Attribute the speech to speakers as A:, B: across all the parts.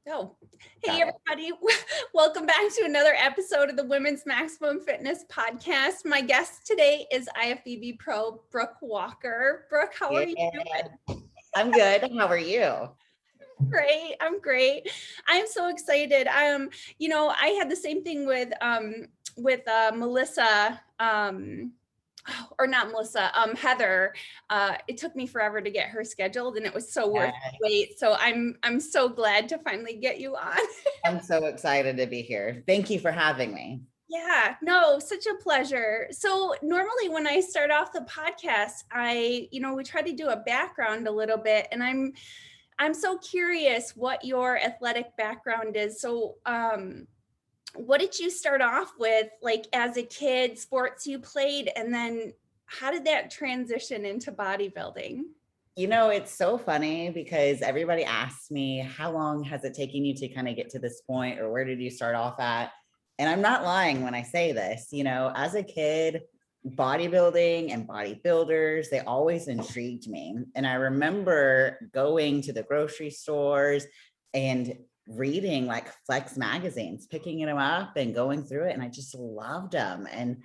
A: Oh, hey
B: Got it.
A: everybody. Welcome back to another episode of the Women's Maximum Fitness Podcast. My guest today is IFBB Pro Brooke Walker. Brooke, how are
B: Yeah,
A: you doing?
B: I'm good. How are you?
A: Great. I'm great. I'm so excited. I had the same thing with Melissa, or not Melissa, Heather. It took me forever to get her scheduled and it was so worth the
B: Yes.
A: wait. So I'm so glad to finally get you on.
B: I'm so excited to be here. Thank you for having me.
A: Yeah, no, such a pleasure. So normally when I start off the podcast, we try to do a background a little bit, and I'm so curious what your athletic background is. So, what did you start off with, like as a kid, sports you played, and then how did that transition into bodybuilding?
B: It's so funny because everybody asks me, how long has it taken you to kind of get to this point, or where did you start off at? And I'm not lying when I say this. As a kid, bodybuilding and bodybuilders, they always intrigued me. And I remember going to the grocery stores and reading like Flex magazines, picking them up and going through it. And I just loved them. And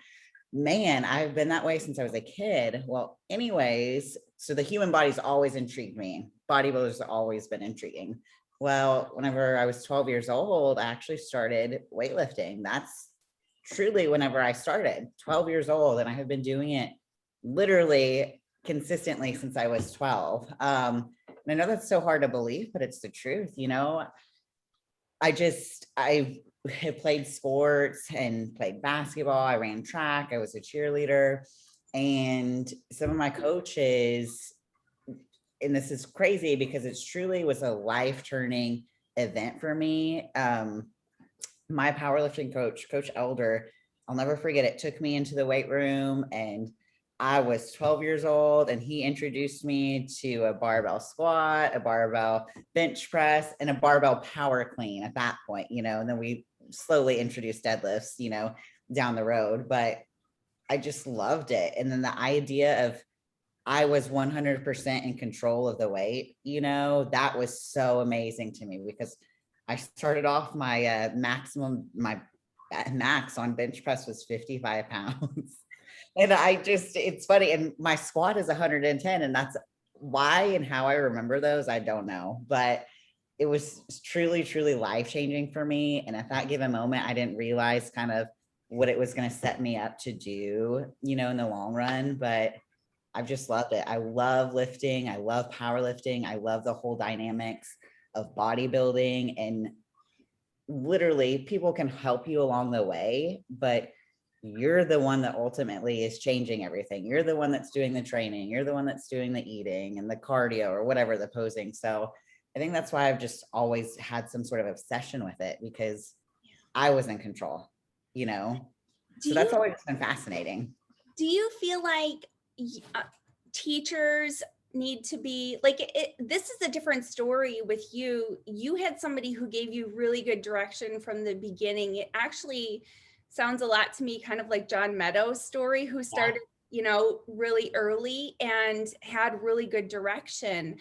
B: man, I've been that way since I was a kid. Well, anyways, so the human body's always intrigued me. Bodybuilders have always been intriguing. Well, whenever I was 12 years old, I actually started weightlifting. That's truly whenever I started, 12 years old, and I have been doing it literally consistently since I was 12. And I know that's so hard to believe, but it's the truth. I have played sports and played basketball. I ran track. I was a cheerleader. And some of my coaches, and this is crazy because it truly was a life-turning event for me. My powerlifting coach, Coach Elder, I'll never forget it, took me into the weight room, and I was 12 years old, and he introduced me to a barbell squat, a barbell bench press, and a barbell power clean at that point, and then we slowly introduced deadlifts, down the road, but I just loved it. And then the idea of I was 100% in control of the weight, that was so amazing to me because I started off my my max on bench press was 55 pounds. And it's funny. And my squat is 110. And that's why and how I remember those, I don't know. But it was truly, truly life-changing for me. And at that given moment, I didn't realize kind of what it was going to set me up to do, in the long run. But I've just loved it. I love lifting. I love powerlifting. I love the whole dynamics of bodybuilding, and literally people can help you along the way, but you're the one that ultimately is changing everything. You're the one that's doing the training. You're the one that's doing the eating and the cardio or whatever, the posing. So I think that's why I've just always had some sort of obsession with it, because I was in control, so that's always been fascinating.
A: Do you feel like teachers need to be like this is a different story with you. You had somebody who gave you really good direction from the beginning. It actually sounds a lot to me kind of like John Meadows' story, who started, really early and had really good direction,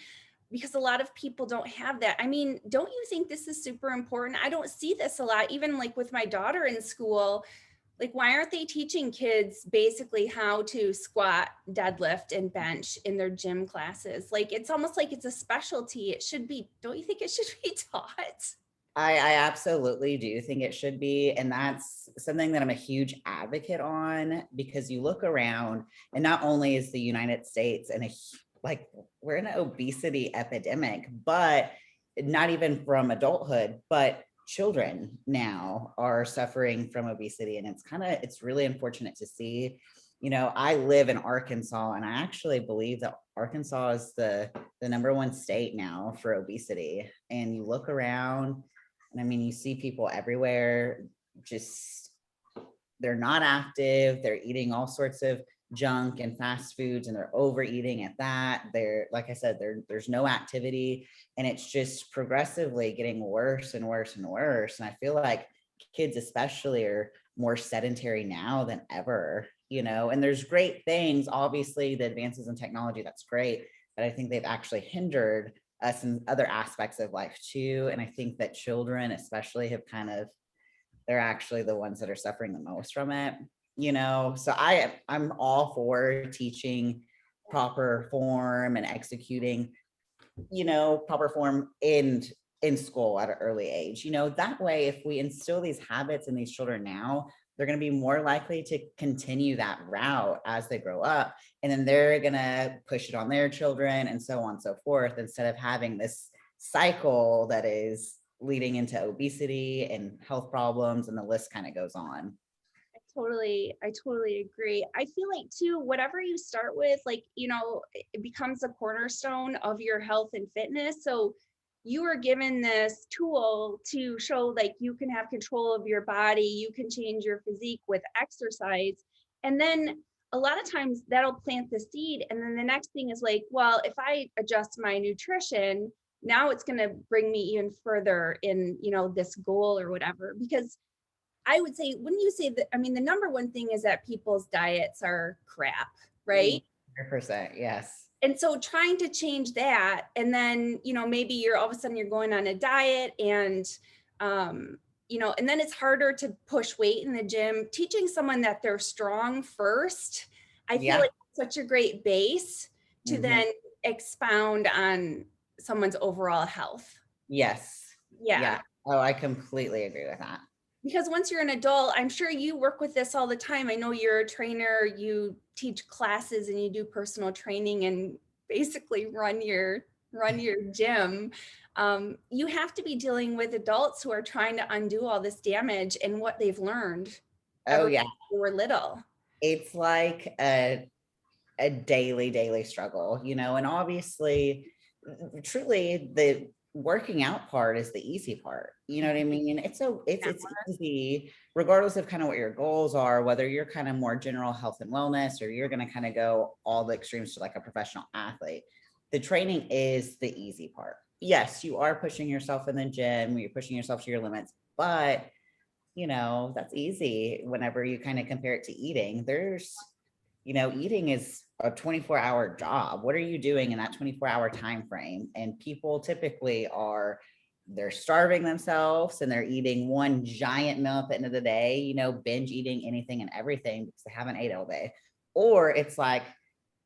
A: because a lot of people don't have that. I mean, don't you think this is super important? I don't see this a lot, even like with my daughter in school. Like, why aren't they teaching kids basically how to squat, deadlift, and bench in their gym classes? Like, it's almost like it's a specialty. It should be, don't you think it should be taught?
B: I absolutely do think it should be. And that's something that I'm a huge advocate on, because you look around and not only is the United States and like we're in an obesity epidemic, but not even from adulthood, but children now are suffering from obesity. And it's really unfortunate to see. I live in Arkansas, and I actually believe that Arkansas is the number one state now for obesity. And you look around, and I mean, you see people everywhere, just they're not active. They're eating all sorts of junk and fast foods, and they're overeating at that. They're, like I said, there's no activity, and it's just progressively getting worse and worse and worse. And I feel like kids especially are more sedentary now than ever, and there's great things, obviously the advances in technology, that's great, but I think they've actually hindered us in other aspects of life too. And I think that children especially have they're actually the ones that are suffering the most from it, so I'm all for teaching proper form and executing, proper form in school at an early age. That way, if we instill these habits in these children now, they're going to be more likely to continue that route as they grow up. And then they're going to push it on their children and so on and so forth, instead of having this cycle that is leading into obesity and health problems. And the list kind of goes on.
A: I totally agree. I feel like too, whatever you start with, like, it becomes a cornerstone of your health and fitness. So you are given this tool to show like you can have control of your body, you can change your physique with exercise. And then a lot of times that'll plant the seed. And then the next thing is like, well, if I adjust my nutrition, now it's going to bring me even further in, this goal or whatever. Because I would say, wouldn't you say that, I mean, the number one thing is that people's diets are crap, right?
B: 100%, yes.
A: And so trying to change that, and then, maybe you're all of a sudden you're going on a diet and, and then it's harder to push weight in the gym. Teaching someone that they're strong first, I feel like such a great base to then expound on someone's overall health.
B: Yes.
A: Yeah.
B: Oh, I completely agree with that.
A: Because once you're an adult, I'm sure you work with this all the time. I know you're a trainer, you teach classes and you do personal training and basically run your gym. You have to be dealing with adults who are trying to undo all this damage and what they've learned.
B: Oh yeah.
A: Since they were little.
B: It's like a daily struggle, and obviously, truly the working out part is the easy part. You know what I mean? It's easy, regardless of kind of what your goals are, whether you're kind of more general health and wellness, or you're going to kind of go all the extremes to like a professional athlete. The training is the easy part. Yes, you are pushing yourself in the gym, you're pushing yourself to your limits, but that's easy whenever you kind of compare it to eating. Eating is a 24-hour job. What are you doing in that 24-hour time frame? And people typically they're starving themselves and they're eating one giant meal at the end of the day, binge eating anything and everything because they haven't ate all day. Or it's like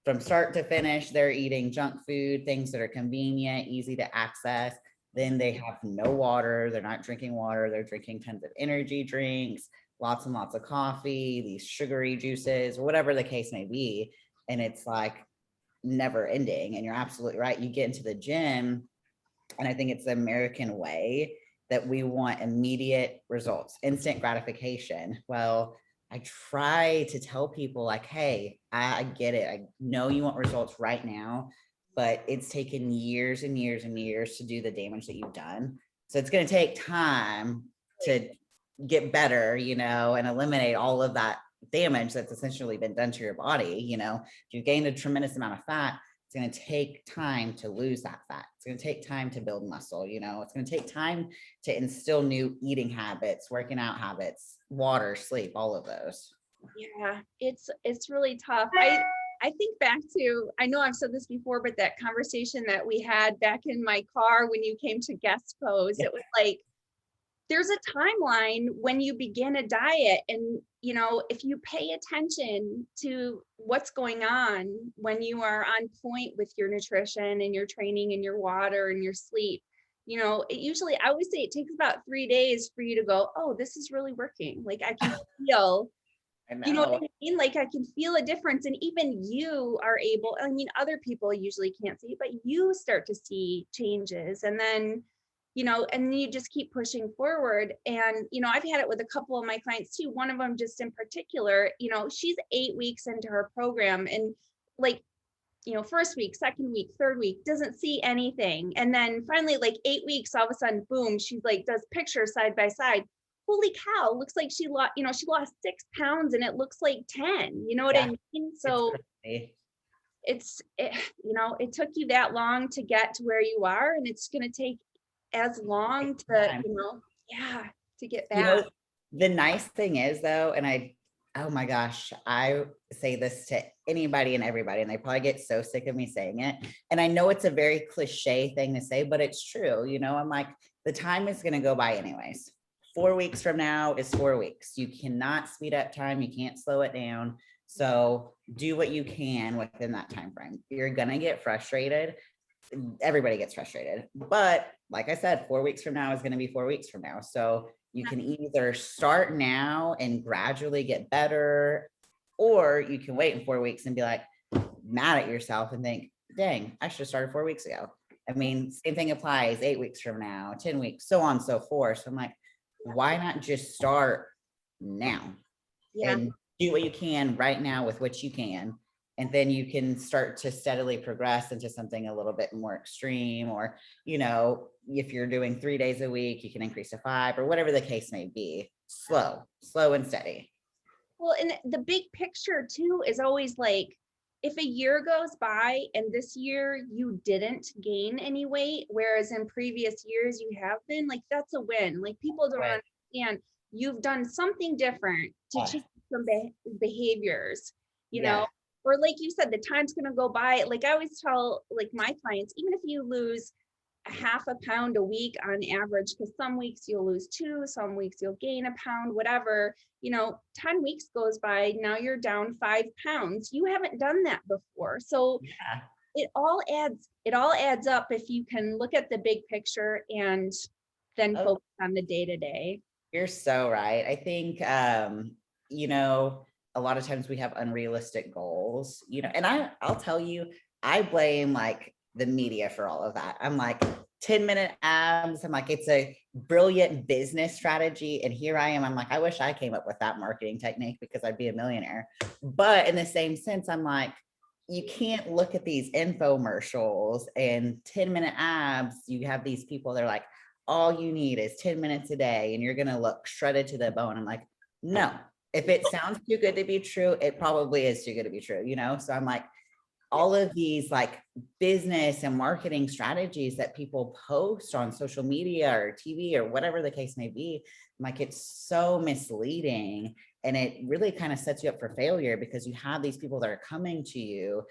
B: from start to finish, they're eating junk food, things that are convenient, easy to access. Then they have no water. They're not drinking water. They're drinking tons of energy drinks, lots and lots of coffee, these sugary juices, whatever the case may be. And it's like never ending. And you're absolutely right. You get into the gym, and I think it's the American way that we want immediate results, instant gratification. Well, I try to tell people like, hey, I get it. I know you want results right now, but it's taken years and years and years to do the damage that you've done. So it's going to take time to get better, and eliminate all of that damage that's essentially been done to your body. If you've gained a tremendous amount of fat, it's going to take time to lose that fat. It's going to take time to build muscle. It's going to take time to instill new eating habits, working out habits, water, sleep, all of those.
A: Yeah, it's really tough. I think back to, I know I've said this before, but that conversation that we had back in my car when you came to guest pose, It was like, there's a timeline when you begin a diet. And, if you pay attention to what's going on when you are on point with your nutrition and your training and your water and your sleep, it usually, I always say it takes about 3 days for you to go, oh, this is really working. Like I can feel, you know what I mean? Like I can feel a difference. And even you are able, other people usually can't see, but you start to see changes. And then, and you just keep pushing forward. And, I've had it with a couple of my clients too. One of them just in particular, she's 8 weeks into her program and like, first week, second week, third week, doesn't see anything. And then finally, like 8 weeks, all of a sudden, boom, she's like, does pictures side by side. Holy cow, looks like she lost, she lost 6 pounds and it looks like 10, you know what I mean? So it took you that long to get to where you are, and it's going to take as long to, to get back.
B: The nice thing is though, and Oh my gosh, I say this to anybody and everybody, and they probably get so sick of me saying it. And I know it's a very cliche thing to say, but it's true. I'm like, the time is going to go by anyways. 4 weeks from now is 4 weeks. You cannot speed up time. You can't slow it down. So do what you can within that time frame. You're going to get frustrated. Everybody gets frustrated. But like I said, 4 weeks from now is going to be 4 weeks from now. So you can either start now and gradually get better, or you can wait in 4 weeks and be like mad at yourself and think, dang, I should have started 4 weeks ago. I mean, same thing applies 8 weeks from now, 10 weeks, so on and so forth. So I'm like, why not just start now and do what you can right now with what you can? And then you can start to steadily progress into something a little bit more extreme, or, if you're doing 3 days a week, you can increase to 5, or whatever the case may be. Slow and steady.
A: Well, and the big picture too is always like, if a year goes by and this year you didn't gain any weight, whereas in previous years you have been, like, that's a win. Like, people don't understand you've done something different to change some behaviors, or like you said, the time's going to go by. Like, I always tell like my clients, even if you lose a half a pound a week on average, because some weeks you'll lose 2, some weeks you'll gain a pound, whatever, 10 weeks goes by, now you're down 5 pounds. You haven't done that before. So it all adds up if you can look at the big picture and then focus on the day-to-day.
B: You're so right. I think, a lot of times we have unrealistic goals, and I'll tell you, I blame like the media for all of that. I'm like, 10-minute abs. I'm like, it's a brilliant business strategy. And here I am. I'm like, I wish I came up with that marketing technique because I'd be a millionaire. But in the same sense, I'm like, you can't look at these infomercials and 10-minute abs. You have these people, they're like, all you need is 10 minutes a day and you're going to look shredded to the bone. I'm like, no, if it sounds too good to be true, it probably is too good to be true, So I'm like, all of these like business and marketing strategies that people post on social media or TV or whatever the case may be, like, it's so misleading, and it really kind of sets you up for failure, because you have these people that are coming to you,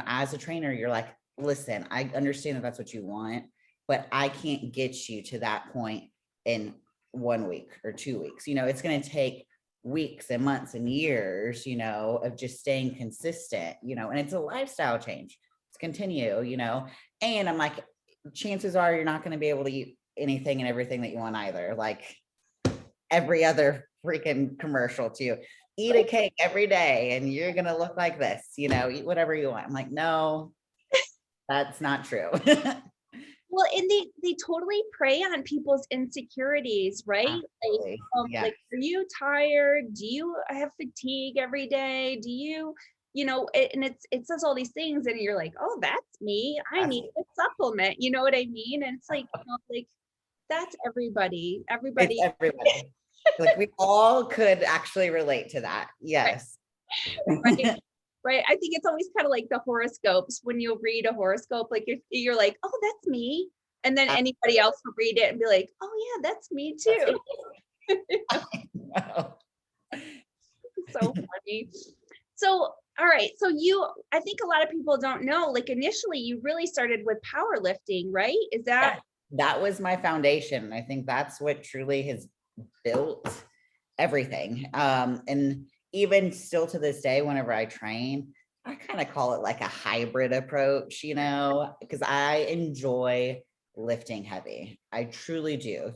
B: as a trainer, you're like, listen, I understand that that's what you want, but I can't get you to that point in 1 week or 2 weeks. It's going to take weeks and months and years, of just staying consistent, and it's a lifestyle change. It's continue, and I'm like, chances are you're not going to be able to eat anything and everything that you want either. Like every other freaking commercial too. Eat a cake every day and you're going to look like this, eat whatever you want. I'm like, no, that's not true.
A: Well, and they totally prey on people's insecurities, right? Like, are you tired? Do you have fatigue every day? Do you, and it says all these things, and you're like, oh, that's me. I need a supplement. You know what I mean? And it's like, like, that's everybody. Everybody.
B: It's everybody. Like, we all could actually relate to that. Yes.
A: Right. Right. I think it's always kind of like the horoscopes. When you read a horoscope, like, if you're like, oh, that's me. And then anybody else will read it and be like, oh yeah, that's me too. So funny. So, all right. So I think a lot of people don't know, like, initially you really started with powerlifting, right? Is that?
B: That was my foundation. I think that's what truly has built everything. And even still to this day, whenever I train, I kind of call it like a hybrid approach, because I enjoy lifting heavy. I truly do.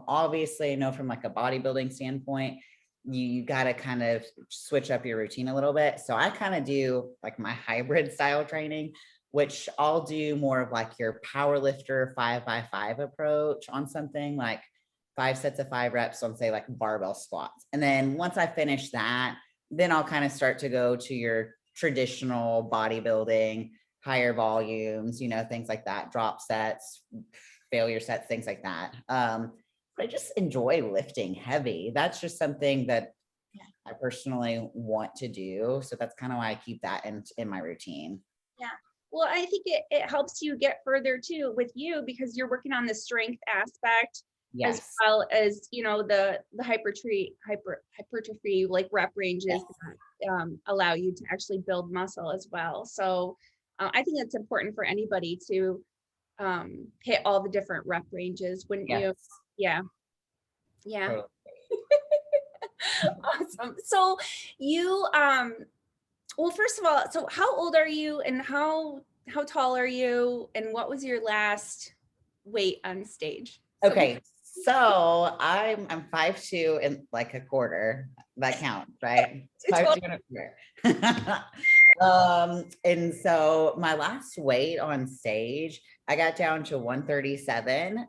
B: Obviously, I know from like a bodybuilding standpoint, you got to kind of switch up your routine a little bit. So I kind of do like my hybrid style training, which I'll do more of like your power lifter 5x5 approach on something like 5 sets of 5 reps on, say, like barbell squats. And then once I finish that, then I'll kind of start to go to your traditional bodybuilding, higher volumes, things like that, drop sets, failure sets, things like that. But I just enjoy lifting heavy. That's just something that I personally want to do. So that's kind of why I keep that in my routine.
A: Yeah. Well, I think it helps you get further too with you, because you're working on the strength aspect. as
B: Yes.
A: well as, you know, the hypertrophy, like rep ranges
B: Yes.
A: that allow you to actually build muscle as well. So I think it's important for anybody to hit all the different rep ranges, wouldn't
B: Yes.
A: you? Yeah. Yeah.
B: Totally.
A: Awesome. So you well, first of all, so how old are you and how tall are you and what was your last weight on stage? So
B: Okay. So I'm 5'2" and like a quarter. That counts, right? It's 5'2" and a quarter. And so my last weight on stage, I got down to 137.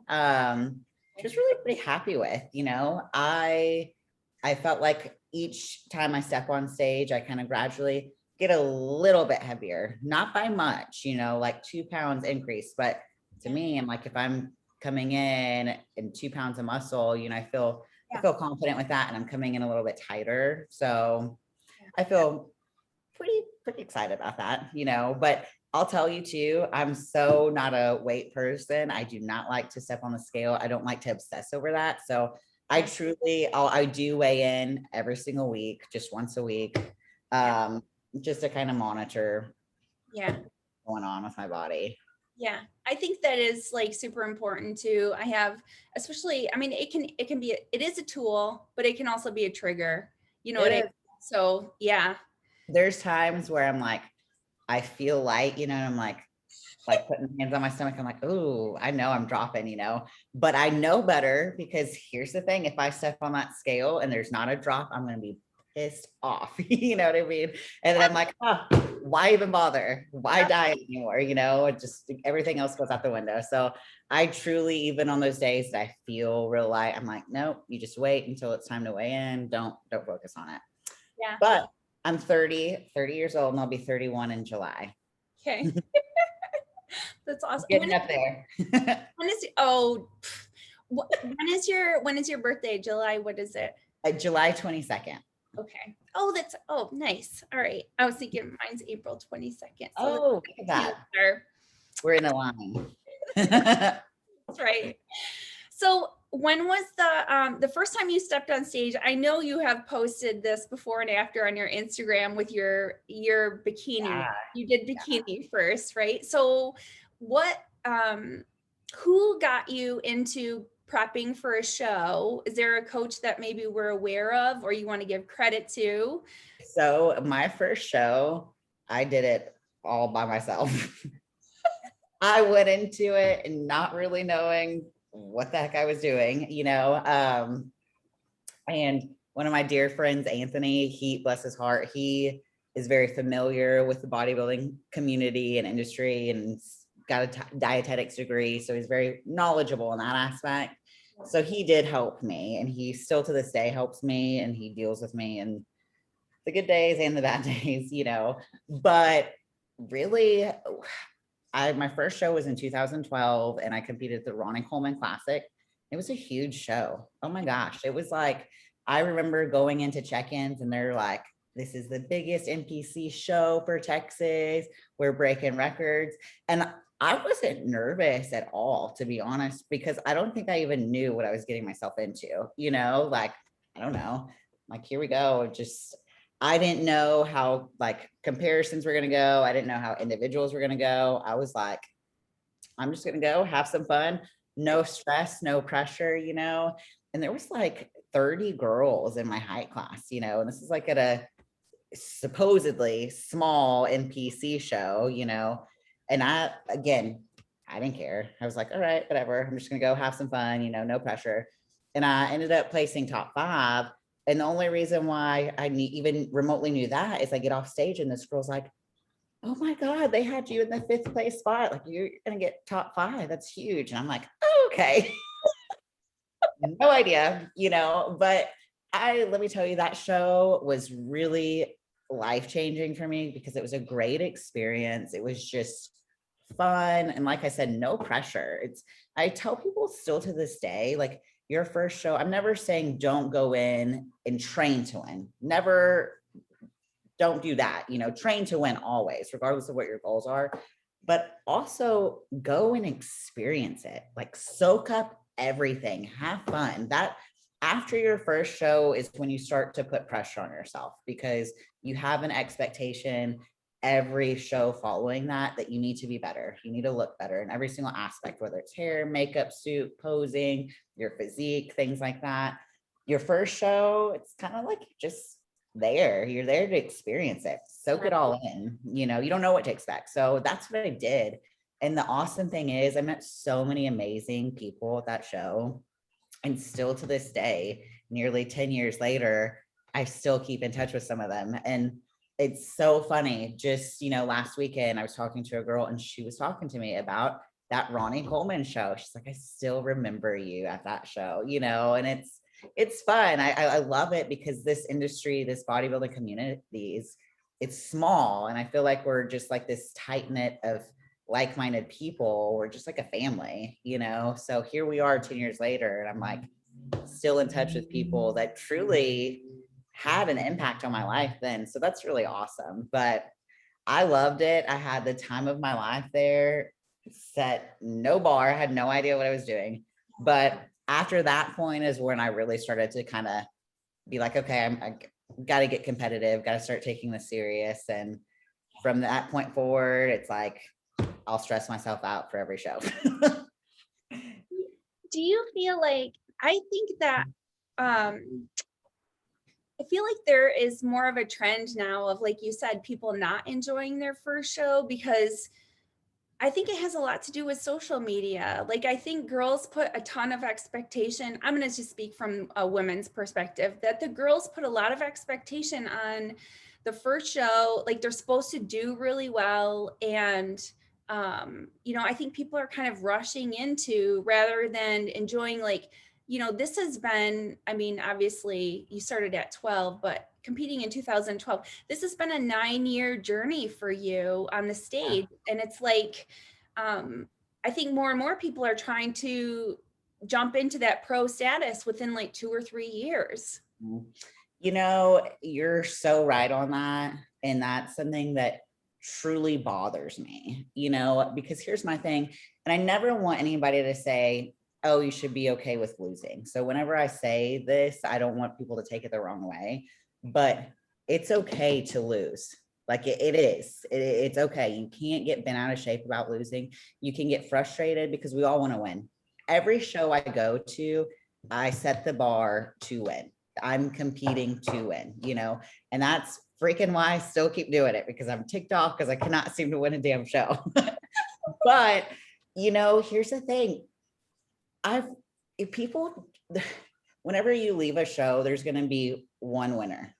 B: Just really pretty happy with, you know. I felt like each time I step on stage, I kind of gradually get a little bit heavier, not by much, you know, like 2 pounds increase. But to me, I'm like, if I'm coming in and 2 pounds of muscle, you know, I feel confident with that, and I'm coming in a little bit tighter. So I feel pretty excited about that, you know. But I'll tell you too, I'm so not a weight person. I do not like to step on the scale. I don't like to obsess over that. So I do weigh in every single week, just once a week, just to kind of monitor
A: yeah.
B: what's going on with my body.
A: Yeah, I think that is like super important too. I have, especially, I mean, it can be, it is a tool, but it can also be a trigger. You know what I
B: It
A: mean?
B: is.
A: So yeah,
B: There's times where I'm like, I feel light, you know, and I'm like putting hands on my stomach. I'm like, oh, I know I'm dropping, you know, but I know better, because here's the thing. If I step on that scale and there's not a drop, I'm going to be pissed off. You know what I mean? And then I'm like, oh, why even bother? Why diet anymore? You know, it just, everything else goes out the window. So I truly, even on those days that I feel real light, I'm like, nope, you just wait until it's time to weigh in. Don't focus on it.
A: yeah.
B: But I'm 30 years old, and I'll be 31 in July.
A: Okay. That's awesome.
B: Getting up there.
A: When is, when is your birthday? July, what is it?
B: July 22nd.
A: Okay. Oh, that's, oh, nice. All right. I was thinking mine's April 22nd. So
B: Oh, look at that. We're in a line.
A: that's right. So when was the first time you stepped on stage? I know you have posted this before and after on your Instagram with your bikini.
B: Yeah.
A: You did bikini first, right? So what who got you into prepping for a show? Is there a coach that maybe we're aware of or you want to give credit to?
B: So my first show, I did it all by myself. I went into it and not really knowing what the heck I was doing, you know. And one of my dear friends, Anthony, he, bless his heart, he is very familiar with the bodybuilding community and industry, and got a dietetics degree. So he's very knowledgeable in that aspect. So he did help me, and he still to this day helps me, and he deals with me in the good days and the bad days, you know. But really, my first show was in 2012, and I competed at the Ronnie Coleman Classic. It was a huge show. Oh my gosh. It was like, I remember going into check-ins and they're like, this is the biggest NPC show for Texas. We're breaking records. And I wasn't nervous at all, to be honest, because I don't think I even knew what I was getting myself into, you know, like, I don't know, like, here we go. Just, I didn't know how like comparisons were going to go. I didn't know how individuals were going to go. I was like, I'm just going to go have some fun. No stress, no pressure, you know. And there was like 30 girls in my height class, you know, and this is like at a supposedly small NPC show, you know. And I didn't care. I was like, all right, whatever. I'm just going to go have some fun, you know, no pressure. And I ended up placing top 5. And the only reason why I even remotely knew that is I get off stage and this girl's like, oh my God, they had you in the 5th place spot. Like, you're going to get top 5. That's huge. And I'm like, oh, okay. No idea, you know, but let me tell you, that show was really life-changing for me because it was a great experience. It was just fun. And like I said, no pressure. I tell people still to this day, like, your first show, I'm never saying don't go in and train to win. Never, don't do that. You know, train to win always, regardless of what your goals are. But also go and experience it. Like, soak up everything. Have fun. That after your first show is when you start to put pressure on yourself, because you have an expectation every show following that you need to be better. You need to look better in every single aspect, whether it's hair, makeup, suit, posing, your physique, things like that. Your first show, it's kind of like just there. You're there to experience it, soak it all in. You know, you don't know what to expect. So that's what I did. And the awesome thing is, I met so many amazing people at that show. And still to this day, nearly 10 years later, I still keep in touch with some of them. And it's so funny. Just, you know, last weekend, I was talking to a girl and she was talking to me about that Ronnie Coleman show. She's like, I still remember you at that show, you know, and it's fun. I love it because this industry, this bodybuilding community it's small. And I feel like we're just like this tight knit of like-minded people. We're just like a family, you know? So here we are 10 years later, and I'm like still in touch with people that truly had an impact on my life then. So that's really awesome. But I loved it. I had the time of my life there, set no bar, had no idea what I was doing. But after that point is when I really started to kind of be like, okay, I got to get competitive, got to start taking this serious. And from that point forward, it's like, I'll stress myself out for every show.
A: Do you feel like, I think that, I feel like there is more of a trend now of, like you said, people not enjoying their first show, because I think it has a lot to do with social media. Like, I think girls put a ton of expectation. I'm going to just speak from a women's perspective, that the girls put a lot of expectation on the first show. Like, they're supposed to do really well. And, you know, I think people are kind of rushing into, rather than enjoying, like, you know, this has been, I mean, obviously you started at 12, but competing in 2012, this has been a 9-year journey for you on the stage. And it's like, I think more and more people are trying to jump into that pro status within like 2 or 3 years.
B: You know, you're so right on that. And that's something that truly bothers me, you know, because here's my thing. And I never want anybody to say, oh, you should be okay with losing. So whenever I say this, I don't want people to take it the wrong way, but it's okay to lose. Like it is, it's okay. You can't get bent out of shape about losing. You can get frustrated because we all want to win. Every show I go to, I set the bar to win. I'm competing to win, you know, and that's freaking why I still keep doing it, because I'm ticked off because I cannot seem to win a damn show. But, you know, here's the thing. If people, whenever you leave a show, there's going to be one winner,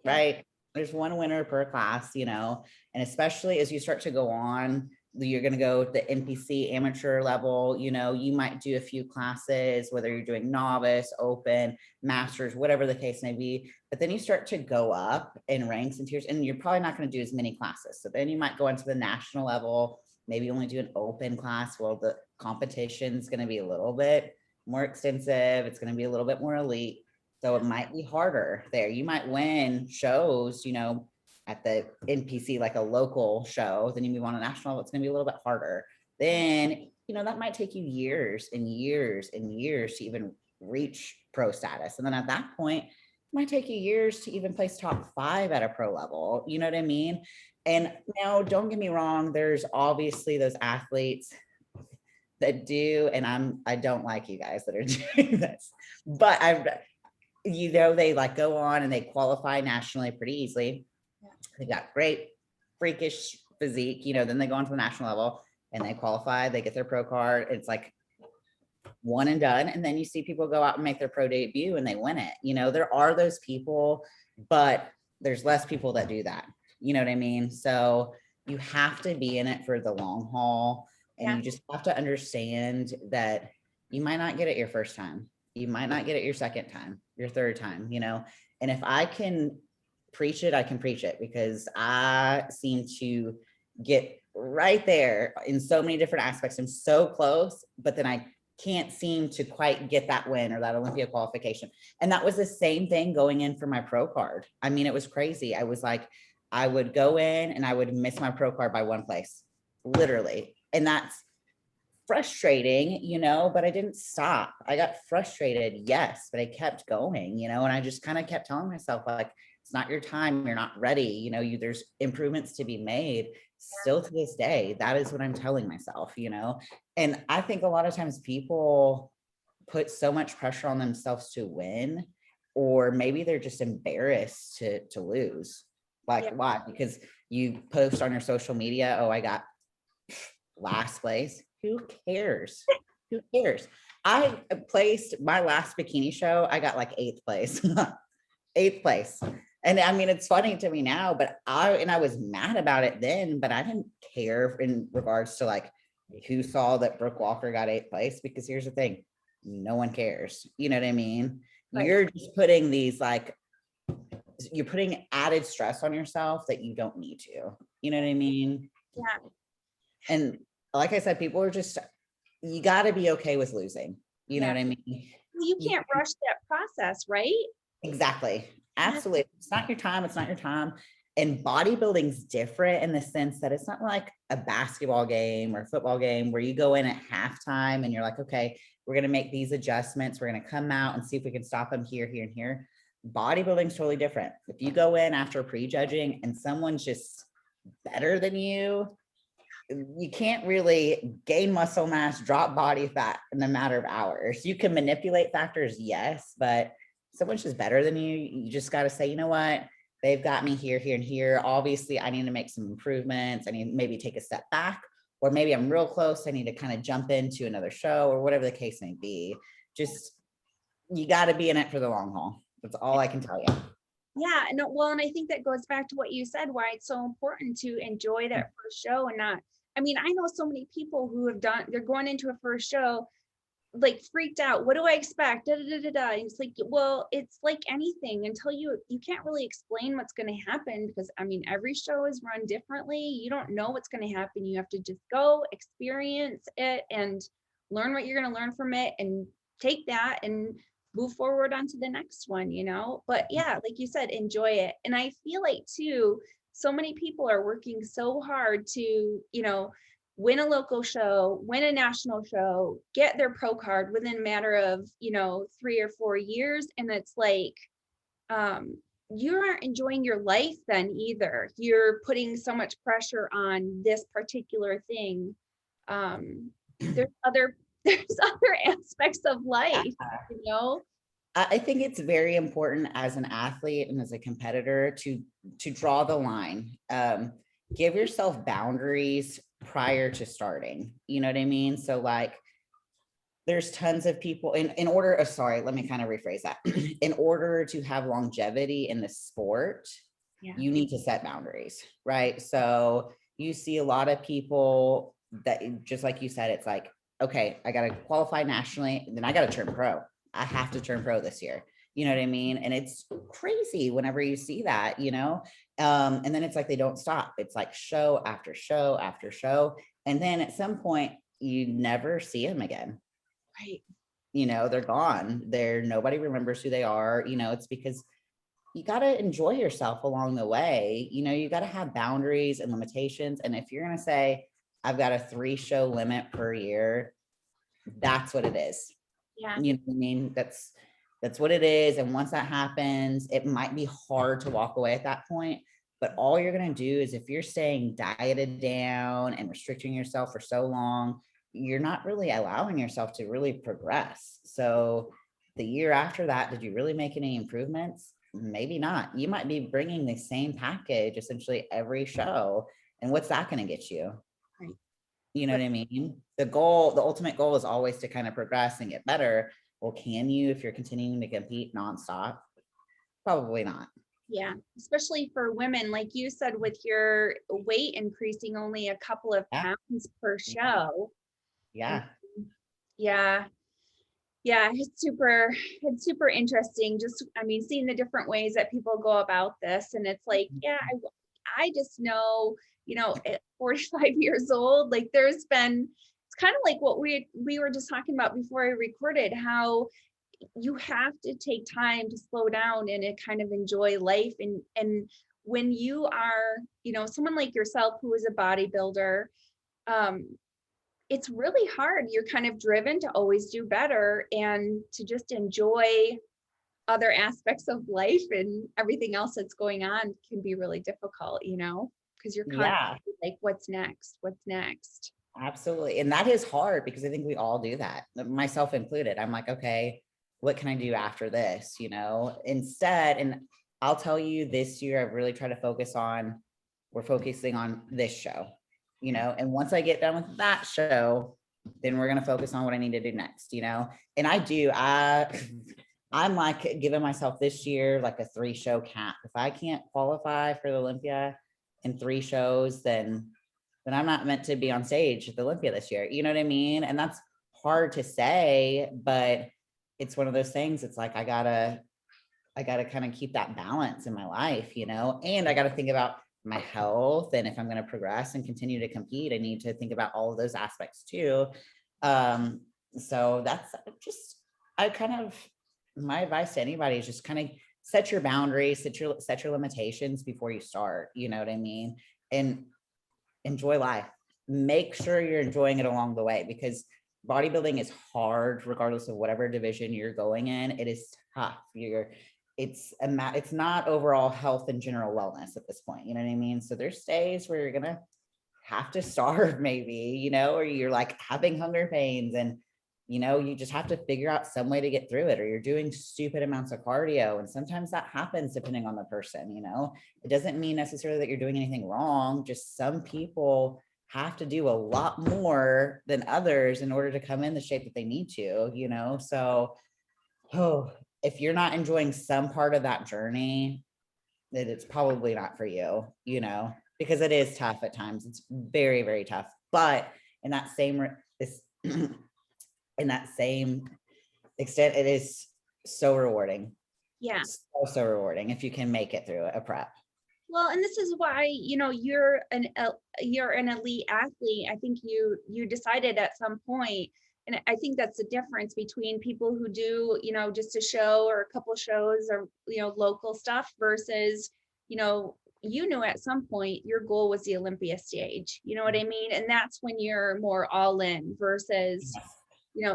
B: right? There's one winner per class, you know, and especially as you start to go on, you're going to go to the NPC amateur level, you know, you might do a few classes, whether you're doing novice, open, masters, whatever the case may be. But then you start to go up in ranks and tiers, and you're probably not going to do as many classes. So then you might go into the national level, maybe only do an open class. Well, the competition is going to be a little bit more extensive. It's going to be a little bit more elite. So it might be harder there. You might win shows, you know, at the NPC, like a local show, then you move on to national, it's going to be a little bit harder. Then, you know, that might take you years and years and years to even reach pro status. And then at that point, it might take you years to even place top 5 at a pro level. You know what I mean? And now, don't get me wrong, there's obviously those athletes that do, and I don't like you guys that are doing this, but you know, they like go on and they qualify nationally pretty easily. They got great freakish physique, you know, then they go on to the national level and they qualify, they get their pro card. It's like one and done. And then you see people go out and make their pro debut and they win it. You know, there are those people, but there's less people that do that. You know what I mean? So you have to be in it for the long haul. And you just have to understand that you might not get it your first time. You might not get it your second time, your third time, you know? And if I can preach it, I can preach it, because I seem to get right there in so many different aspects. I'm so close, but then I can't seem to quite get that win or that Olympia qualification. And that was the same thing going in for my pro card. I mean, it was crazy. I was like, I would go in and I would miss my pro card by one place, literally. And that's frustrating, but I didn't stop. I got frustrated, yes, but I kept going, and I just kind of kept telling myself, like, it's not your time, you're not ready, there's improvements to be made. Still to this day, that is what I'm telling myself, and I think a lot of times people put so much pressure on themselves to win, or maybe they're just embarrassed to lose. Like, why? Because you post on your social media, oh, I got last place. Who cares? Who cares? I placed my last bikini show. I got like 8th place, 8th place. And I mean, it's funny to me now, but I was mad about it then, but I didn't care in regards to like who saw that Brooke Walker got 8th place, because here's the thing, no one cares. You know what I mean?
A: Right.
B: You're just putting these you're putting added stress on yourself that you don't need to. You know what I mean?
A: Yeah.
B: And like I said, people are just, you got to be okay with losing. You know what I mean?
A: Well, you can't rush that process, right?
B: Exactly. Absolutely. It's not your time. It's not your time. And bodybuilding's different in the sense that it's not like a basketball game or a football game where you go in at halftime and you're like, okay, we're going to make these adjustments. We're going to come out and see if we can stop them here, here, and here. Bodybuilding's totally different. If you go in after prejudging and someone's just better than you can't really gain muscle mass, drop body fat in a matter of hours. You can manipulate factors, yes, but someone's just better than you. You just got to say, you know what? They've got me here, here, and here. Obviously, I need to make some improvements. I need to maybe take a step back, or maybe I'm real close. I need to kind of jump into another show or whatever the case may be. Just, you got to be in it for the long haul. That's all I can tell you.
A: Yeah, no, well, and I think that goes back to what you said, why it's so important to enjoy that first show and not, I mean, I know so many people who have they're going into a first show, like freaked out. What do I expect? Da, da, da, da, da. And it's like, well, it's like anything until you can't really explain what's going to happen, because I mean, every show is run differently. You don't know what's going to happen. You have to just go experience it and learn what you're going to learn from it and take that and move forward onto the next one, But yeah, like you said, enjoy it. And I feel like too, so many people are working so hard to, win a local show, win a national show, get their pro card within a matter of, 3 or 4 years. And it's like, you aren't enjoying your life then either. You're putting so much pressure on this particular thing. There's other there's other aspects of life,
B: I think it's very important as an athlete and as a competitor to draw the line. Give yourself boundaries prior to starting. You know what I mean? So like, there's tons of people in order, sorry, let me kind of rephrase that. In order to have longevity in the sport, you need to set boundaries, right? So you see a lot of people that, just like you said, it's like, okay, I got to qualify nationally, then I got to turn pro. I have to turn pro this year. You know what I mean? And it's crazy whenever you see that, and then it's like, they don't stop. It's like show after show after show. And then at some point you never see them again.
A: Right.
B: They're gone. Nobody remembers who they are. It's because you got to enjoy yourself along the way. You got to have boundaries and limitations. And if you're going to say, I've got a 3-show limit per year, that's what it is.
A: Yeah.
B: You know what I mean? That's what it is. And once that happens, it might be hard to walk away at that point. But all you're going to do is, if you're staying dieted down and restricting yourself for so long, you're not really allowing yourself to really progress. So the year after that, did you really make any improvements? Maybe not. You might be bringing the same package essentially every show. And what's that going to get you?
A: Right.
B: You know what I mean? The ultimate goal is always to kind of progress and get better. Well, can you, if you're continuing to compete nonstop? Probably not.
A: Yeah, especially for women, like you said, with your weight increasing only a couple of pounds per show.
B: Yeah.
A: Yeah. It's super interesting. Just, I mean, seeing the different ways that people go about this. And it's like, yeah, I just know, at 45 years old, like it's kind of like what we were just talking about before I recorded, how you have to take time to slow down and kind of enjoy life. And when you are, someone like yourself, who is a bodybuilder, it's really hard. You're kind of driven to always do better and to just enjoy other aspects of life, and everything else that's going on can be really difficult, because you're
B: Yeah,
A: constantly like, what's next? What's next?
B: absolutely. And that is hard because I think we all do that, myself included. I'm like, okay, what can I do after this? Instead, and I'll tell you this year, I've really tried to we're focusing on this show, and once I get done with that show, then we're going to focus on what I need to do next, and I'm like giving myself this year like a 3-show cap. If I can't qualify for the Olympia in 3 shows, then I'm not meant to be on stage at the Olympia this year. You know what I mean? And that's hard to say, but it's one of those things. It's like, I gotta kind of keep that balance in my life, and I got to think about my health. And if I'm going to progress and continue to compete, I need to think about all of those aspects too. So that's just, my advice to anybody is just kind of set your boundaries, set your limitations before you start, you know what I mean? And enjoy life. Make sure you're enjoying it along the way, because bodybuilding is hard regardless of whatever division you're going in. It is tough. It's not overall health and general wellness at this point. You know what I mean? So there's days where you're gonna have to starve maybe, or you're like having hunger pains, and you just have to figure out some way to get through it, or you're doing stupid amounts of cardio. And sometimes that happens depending on the person, it doesn't mean necessarily that you're doing anything wrong. Just some people have to do a lot more than others in order to come in the shape that they need to, so if you're not enjoying some part of that journey, then it's probably not for you, because it is tough at times. It's very, very tough. But in that same in that same extent, it is so rewarding.
A: Yeah.
B: So rewarding if you can make it through a prep.
A: Well, and this is why, you're an elite athlete. I think you decided at some point, and I think that's the difference between people who do, just a show or a couple shows or, local stuff versus, you knew at some point your goal was the Olympia stage. You know what I mean? And that's when you're more all in versus,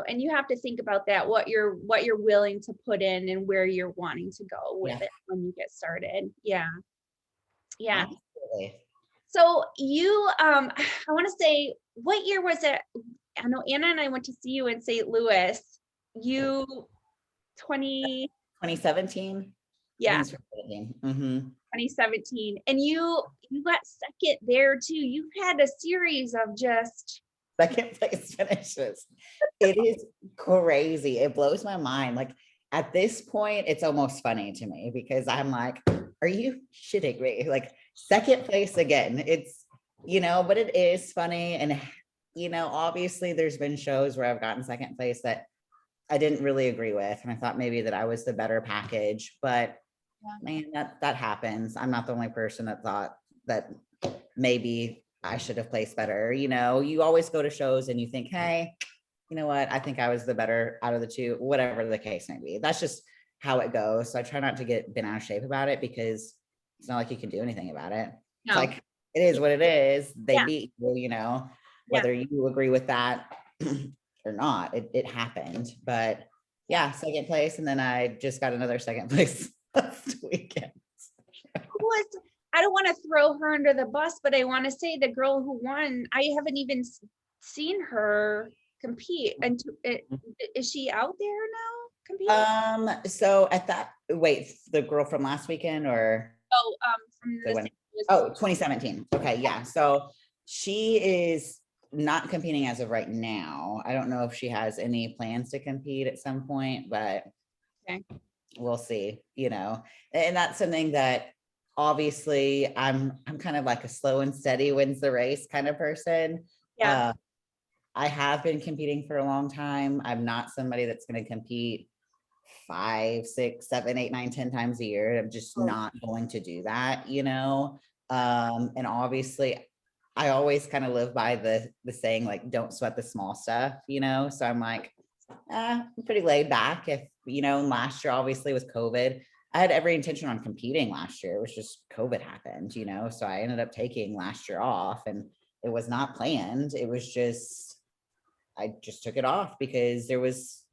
A: and you have to think about that, what you're willing to put in and where you're wanting to go with it when you get started. Yeah. Yeah.
B: Absolutely.
A: So I want to say, what year was it? I know Anna and I went to see you in St. Louis. You
B: 2017.
A: Yeah, 2017. And you got second there too. You've had a series of just
B: second place finishes. It is crazy. It blows my mind. Like at this point, it's almost funny to me because I'm like, are you shitting me? Like second place again. It's, but it is funny. And, obviously there's been shows where I've gotten second place that I didn't really agree with. And I thought maybe that I was the better package, but man, that happens. I'm not the only person that thought that maybe I should have placed better. You always go to shows and you think, hey, you know what? I think I was the better out of the two, whatever the case may be. That's just how it goes. So I try not to get bent out of shape about it because it's not like you can do anything about it.
A: No.
B: It's like, it is what it is. They
A: Yeah.
B: beat you, whether you agree with that or not, it happened. But yeah, second place. And then I just got another second place last weekend.
A: I don't want to throw her under the bus, but I want to say the girl who won, I haven't even seen her compete. And is she out there now competing?
B: So the girl from last weekend or
A: from
B: 2017. Okay, yeah. So she is not competing as of right now. I don't know if she has any plans to compete at some point, but we'll see, and that's something that obviously I'm kind of like a slow and steady wins the race kind of person.
A: Yeah.
B: I have been competing for a long time. I'm not somebody that's going to compete 5, 6, 7, 8, 9, 10 times a year. I'm just not going to do that, and obviously I always kind of live by the saying, like, don't sweat the small stuff, so I'm like, I'm pretty laid back. If, last year, obviously with COVID, I had every intention on competing last year. It was just COVID happened, so I ended up taking last year off and it was not planned. It was just, I just took it off because there was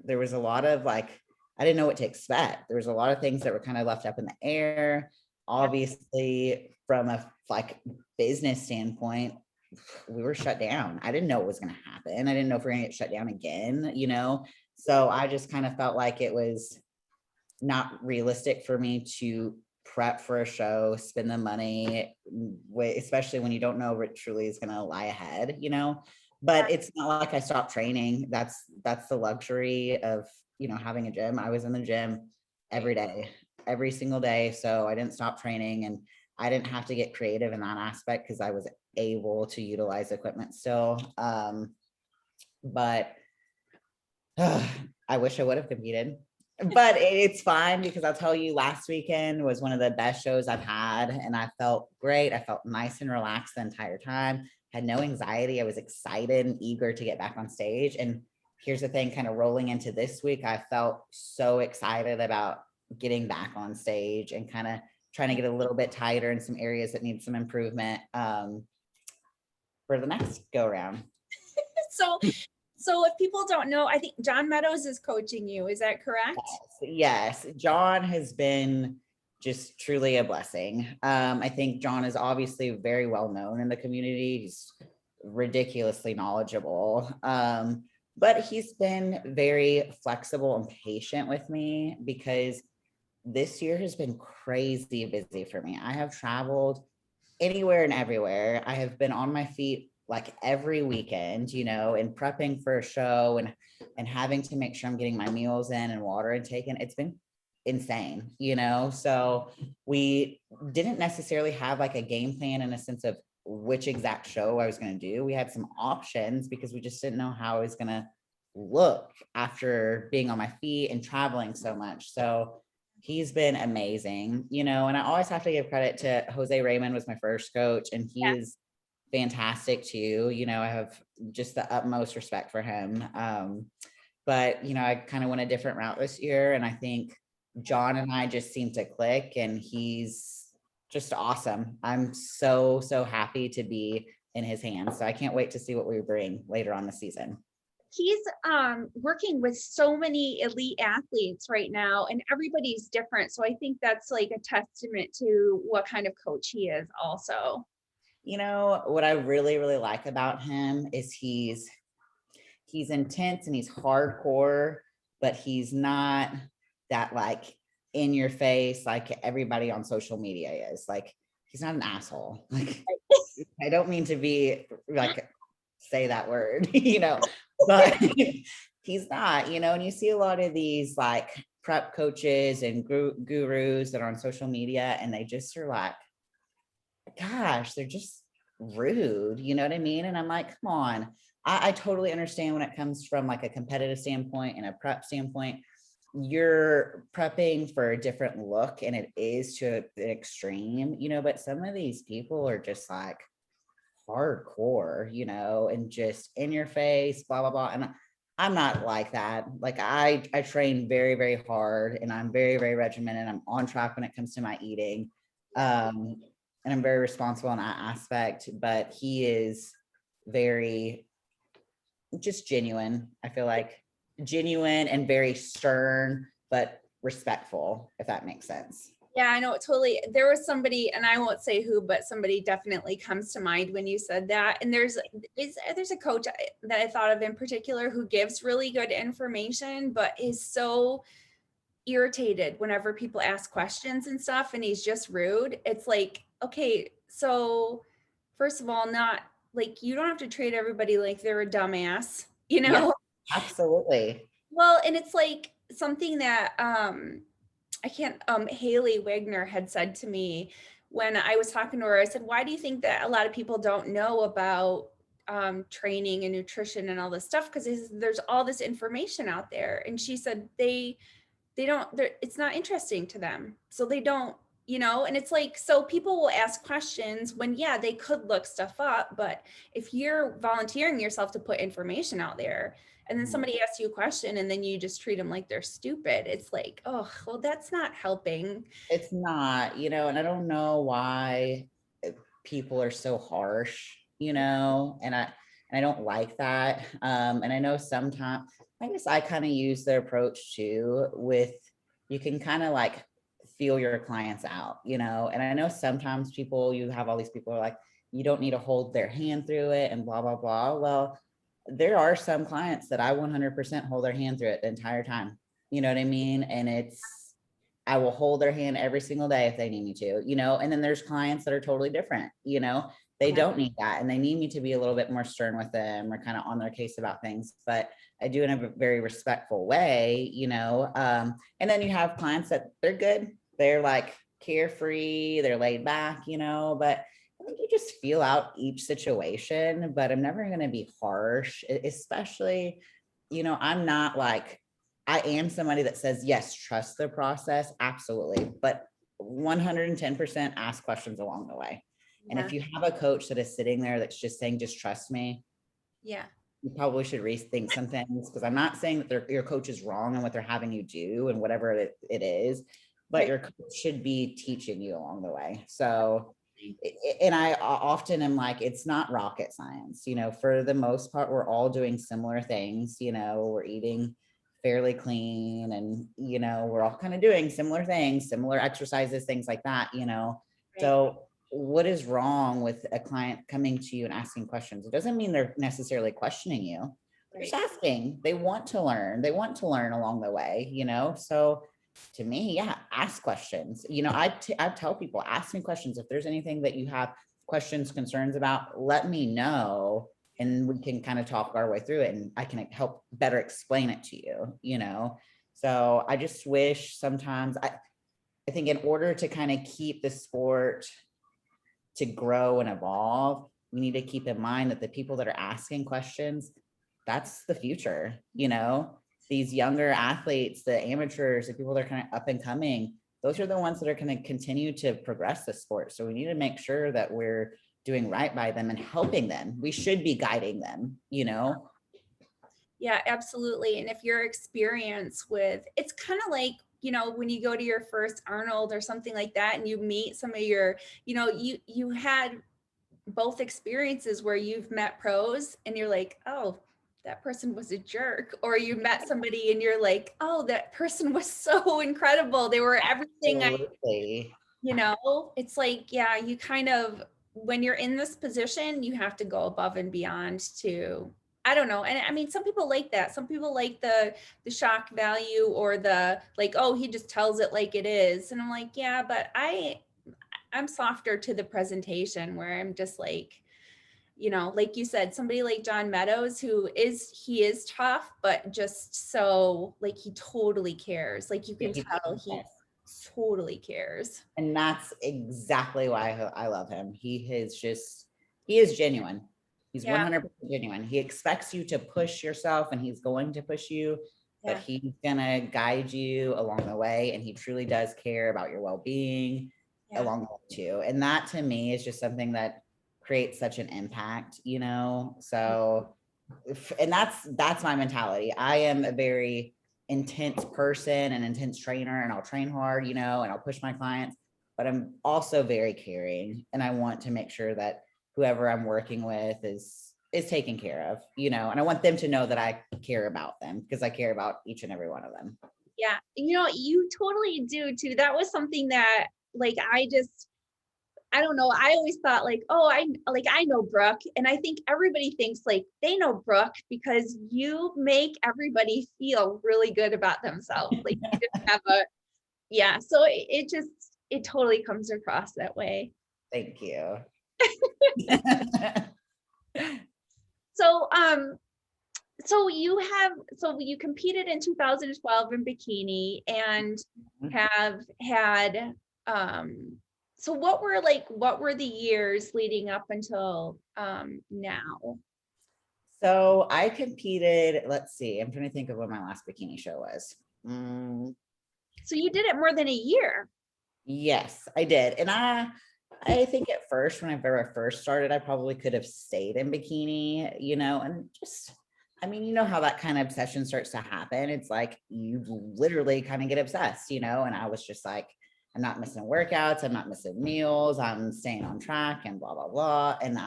B: a lot of like, I didn't know what to expect. There was a lot of things that were kind of left up in the air. Obviously, from a like business standpoint, we were shut down. I didn't know what was going to happen. I didn't know if we are going to get shut down again, you know? So I just kind of felt like it was not realistic for me to prep for a show, spend the money, especially when you don't know what truly is going to lie ahead, you know? But it's not like I stopped training. That's the luxury of, you know, having a gym. I was in the gym every day, every single day. So I didn't stop training, and I didn't have to get creative in that aspect because I was able to utilize equipment still. But I wish I would have competed, but it's fine because I'll tell you, last weekend was one of the best shows I've had, and I felt great. I felt nice and relaxed the entire time, had no anxiety. I was excited and eager to get back on stage. And here's the thing, kind of rolling into this week, I felt so excited about getting back on stage and kind of trying to get a little bit tighter in some areas that need some improvement for the next go around.
A: So if people don't know, I think John Meadows is coaching you. Is that correct?
B: Yes. John has been just truly a blessing. I think John is obviously very well known in the community. He's ridiculously knowledgeable. But he's been very flexible and patient with me because this year has been crazy busy for me. I have traveled anywhere and everywhere. I have been on my feet like every weekend, you know, and prepping for a show and having to make sure I'm getting my meals in and water intake. And it's been insane, you know. So we didn't necessarily have like a game plan in a sense of which exact show I was going to do. We had some options because we just didn't know how I was going to look after being on my feet and traveling so much. So he's been amazing, you know, and I always have to give credit to Jose Raymond, was my first coach, and he is fantastic too. You know, I have just the utmost respect for him. But you know, I kind of went a different route this year, and I think John and I just seem to click, and he's just awesome. I'm so happy to be in his hands. So I can't wait to see what we bring later on the season.
A: He's working with so many elite athletes right now, and everybody's different. So I think that's like a testament to what kind of coach he is also.
B: You know, what I really like about him is he's intense and he's hardcore, but he's not that like in your face like everybody on social media is. Like, he's not an asshole. Like, I don't mean to be like say that word, you know, but he's not, you know. And you see a lot of these like prep coaches and gurus that are on social media, and they just are like, gosh, they're just rude, you know what I mean? And I'm like, come on. I totally understand when it comes from like a competitive standpoint and a prep standpoint. You're prepping for a different look, and it is to the extreme, you know, but some of these people are just like hardcore, you know, and just in your face, blah, blah, blah. And I'm not like that. Like I train very hard, and I'm very regimented. I'm on track when it comes to my eating. And I'm very responsible in that aspect, but he is very just genuine. I feel like genuine and very stern, but respectful, if that makes sense.
A: Yeah, I know it totally. There was somebody, and I won't say who, but somebody definitely comes to mind when you said that. And there's a coach that I thought of in particular who gives really good information, but is so irritated whenever people ask questions and stuff, and he's just rude. It's like, okay, so first of all, not like, you don't have to treat everybody like they're a dumbass, you know?
B: Yeah, absolutely.
A: Well, and it's like something that I can't, Haley Wagner had said to me when I was talking to her. I said, why do you think that a lot of people don't know about training and nutrition and all this stuff? Because there's all this information out there. And she said they don't, it's not interesting to them. So they don't, you know. And it's like, so people will ask questions when, yeah, they could look stuff up, but if you're volunteering yourself to put information out there, and then somebody asks you a question and then you just treat them like they're stupid, it's like, oh, well, that's not helping.
B: It's not, you know, and I don't know why people are so harsh, you know, and And I don't like that. And I know sometimes, I guess I kind of use the approach too with, you can kind of like feel your clients out, you know? And I know sometimes people, you have all these people who are like, you don't need to hold their hand through it and blah, blah, blah. Well, there are some clients that I 100% hold their hand through it the entire time. You know what I mean? And it's, I will hold their hand every single day if they need me to, you know, and then there's clients that are totally different, you know, they don't need that. And they need me to be a little bit more stern with them or kind of on their case about things, but I do in a very respectful way, you know. And then you have clients that they're good. They're like carefree, they're laid back, you know, but I think you just feel out each situation, but I'm never going to be harsh, especially, you know, I'm not like, I am somebody that says, yes, trust the process. Absolutely. But 110% ask questions along the way. And if you have a coach that is sitting there that's just saying, just trust me,
A: Yeah.
B: you probably should rethink some things, because I'm not saying that your coach is wrong on what they're having you do and whatever it is, but your coach should be teaching you along the way. So, and I often am like, it's not rocket science, you know, for the most part, we're all doing similar things, you know, we're eating fairly clean and, you know, we're all kind of doing similar things, similar exercises, things like that, you know. So what is wrong with a client coming to you and asking questions? It doesn't mean they're necessarily questioning you. They're just asking. They want to learn. They want to learn along the way, you know? So to me, yeah, ask questions. You know, I tell people, ask me questions. If there's anything that you have questions, concerns about, let me know. And we can kind of talk our way through it and I can help better explain it to you, you know? So I just wish sometimes, I think in order to kind of keep the sport to grow and evolve, we need to keep in mind that the people that are asking questions, that's the future, you know? These younger athletes, the amateurs, the people that are kind of up and coming, those are the ones that are going to continue to progress the sport. So we need to make sure that we're doing right by them and helping them. We should be guiding them, you know?
A: Yeah, absolutely. And if your experience with, it's kind of like, you know, when you go to your first Arnold or something like that, and you meet some of your, you know, you had both experiences where you've met pros and you're like, oh, that person was a jerk, or you met somebody and you're like, oh, that person was so incredible. They were everything you know, it's like, yeah, you kind of, when you're in this position, you have to go above and beyond to, I don't know. And I mean, some people like that. Some people like the shock value or the like, oh, he just tells it like it is. And I'm like, yeah, but I'm softer to the presentation where I'm just like, you know, like you said, somebody like John Meadows, he is tough, but just so like, he totally cares. Like you can tell he totally cares.
B: And that's exactly why I love him. He is genuine. He's 100% genuine. He expects you to push yourself and he's going to push you, but he's gonna guide you along the way. And he truly does care about your well-being along the way too. And that to me is just something that creates such an impact, you know? So, and that's my mentality. I am a very intense person, an intense trainer, and I'll train hard, you know, and I'll push my clients, but I'm also very caring. And I want to make sure that whoever I'm working with is taken care of, you know, and I want them to know that I care about them because I care about each and every one of them.
A: Yeah. You know, you totally do too. That was something that like, I don't know. I always thought like, oh, I know Brooke. And I think everybody thinks like they know Brooke because you make everybody feel really good about themselves. Like you just have yeah. So it totally comes across that way.
B: Thank you.
A: So, so you competed in 2012 in bikini and have had, so what were the years leading up until now?
B: So I competed, let's see, I'm trying to think of when my last bikini show was.
A: So you did it more than a year.
B: Yes, I did. And I think at first, when I first started, I probably could have stayed in bikini, you know, and just, I mean, you know how that kind of obsession starts to happen. It's like you literally kind of get obsessed, you know, and I was just like, I'm not missing workouts, I'm not missing meals, I'm staying on track and blah, blah, blah. And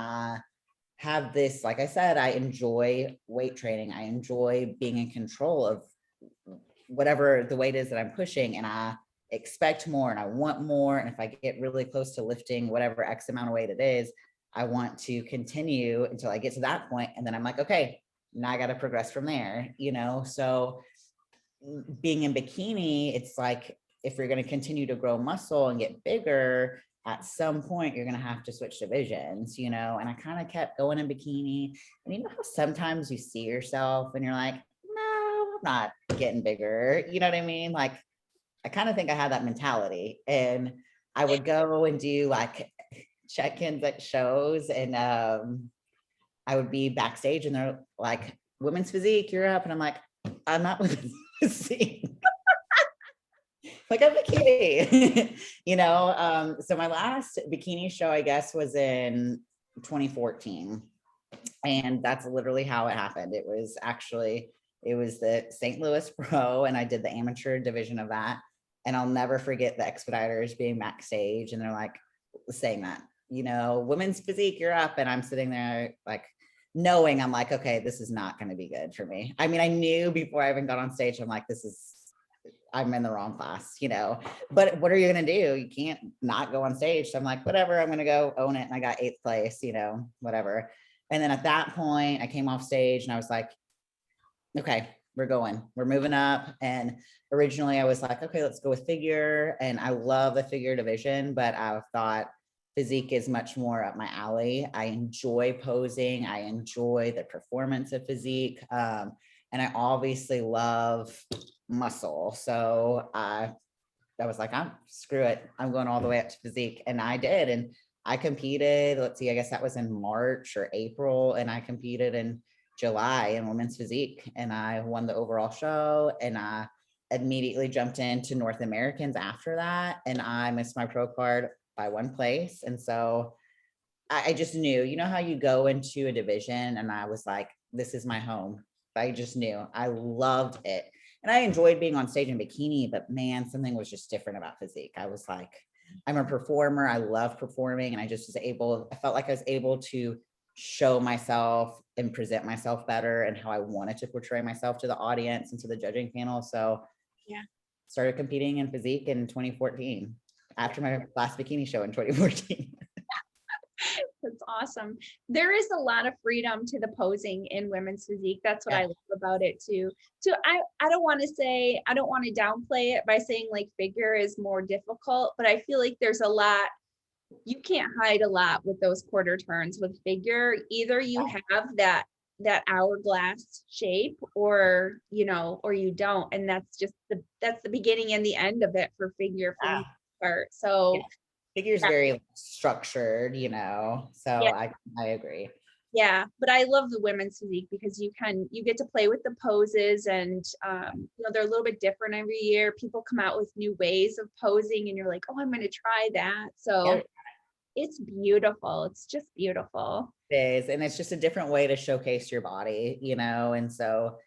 B: have this, like I said, I enjoy weight training. I enjoy being in control of whatever the weight is that I'm pushing, and I expect more and I want more. And if I get really close to lifting whatever X amount of weight it is, I want to continue until I get to that point. And then I'm like, okay, now I got to progress from there, you know? So being in bikini, it's like, if you're going to continue to grow muscle and get bigger, at some point you're going to have to switch divisions, you know? And I kind of kept going in bikini. And you know how sometimes you see yourself and you're like, no, I'm not getting bigger. You know what I mean? Like, I kind of think I had that mentality, and I would go and do like check-ins at shows, and I would be backstage and they're like, women's physique, you're up. And I'm like, I'm not women's physique. Like, I'm bikini, you know? So my last bikini show, I guess, was in 2014. And that's literally how it happened. It was the St. Louis Pro, and I did the amateur division of that. And I'll never forget the expediters being backstage and they're like saying that, you know, women's physique, you're up. And I'm sitting there like knowing, I'm like, okay, this is not going to be good for me. I mean, I knew before I even got on stage, I'm like, I'm in the wrong class, you know, but what are you going to do? You can't not go on stage. So I'm like, whatever, I'm going to go own it. And I got 8th place, you know, whatever. And then at that point I came off stage and I was like, okay, we're moving up. And originally I was like, okay, let's go with figure. And I love the figure division, but I thought physique is much more up my alley. I enjoy posing. I enjoy the performance of physique. And I obviously love muscle. So I was like, screw it. I'm going all the way up to physique. And I did. And I competed, let's see, I guess that was in March or April. And I competed in July in women's physique, and I won the overall show, and I immediately jumped into North Americans after that. And I missed my pro card by 1 place. And so I just knew, you know how you go into a division and I was like, this is my home. I just knew I loved it. And I enjoyed being on stage in bikini, but man, something was just different about physique. I was like, I'm a performer. I love performing. And I felt like I was able to show myself and present myself better and how I wanted to portray myself to the audience and to the judging panel. So
A: Yeah.
B: started competing in physique in 2014 after my last bikini show in 2014.
A: That's awesome. There is a lot of freedom to the posing in women's physique. That's what I love about it too. So I don't want to downplay it by saying like figure is more difficult, but I feel like there's a lot, you can't hide a lot with those quarter turns with figure. Either you have that hourglass shape, or or you don't. And that's the beginning and the end of it for figure for the most part. So
B: figure's very structured, you know, so I agree.
A: Yeah, but I love the women's physique because you get to play with the poses, and they're a little bit different every year. People come out with new ways of posing and you're like, oh, I'm going to try that. So it's beautiful. It's just beautiful.
B: It is. And it's just a different way to showcase your body, you know? And so,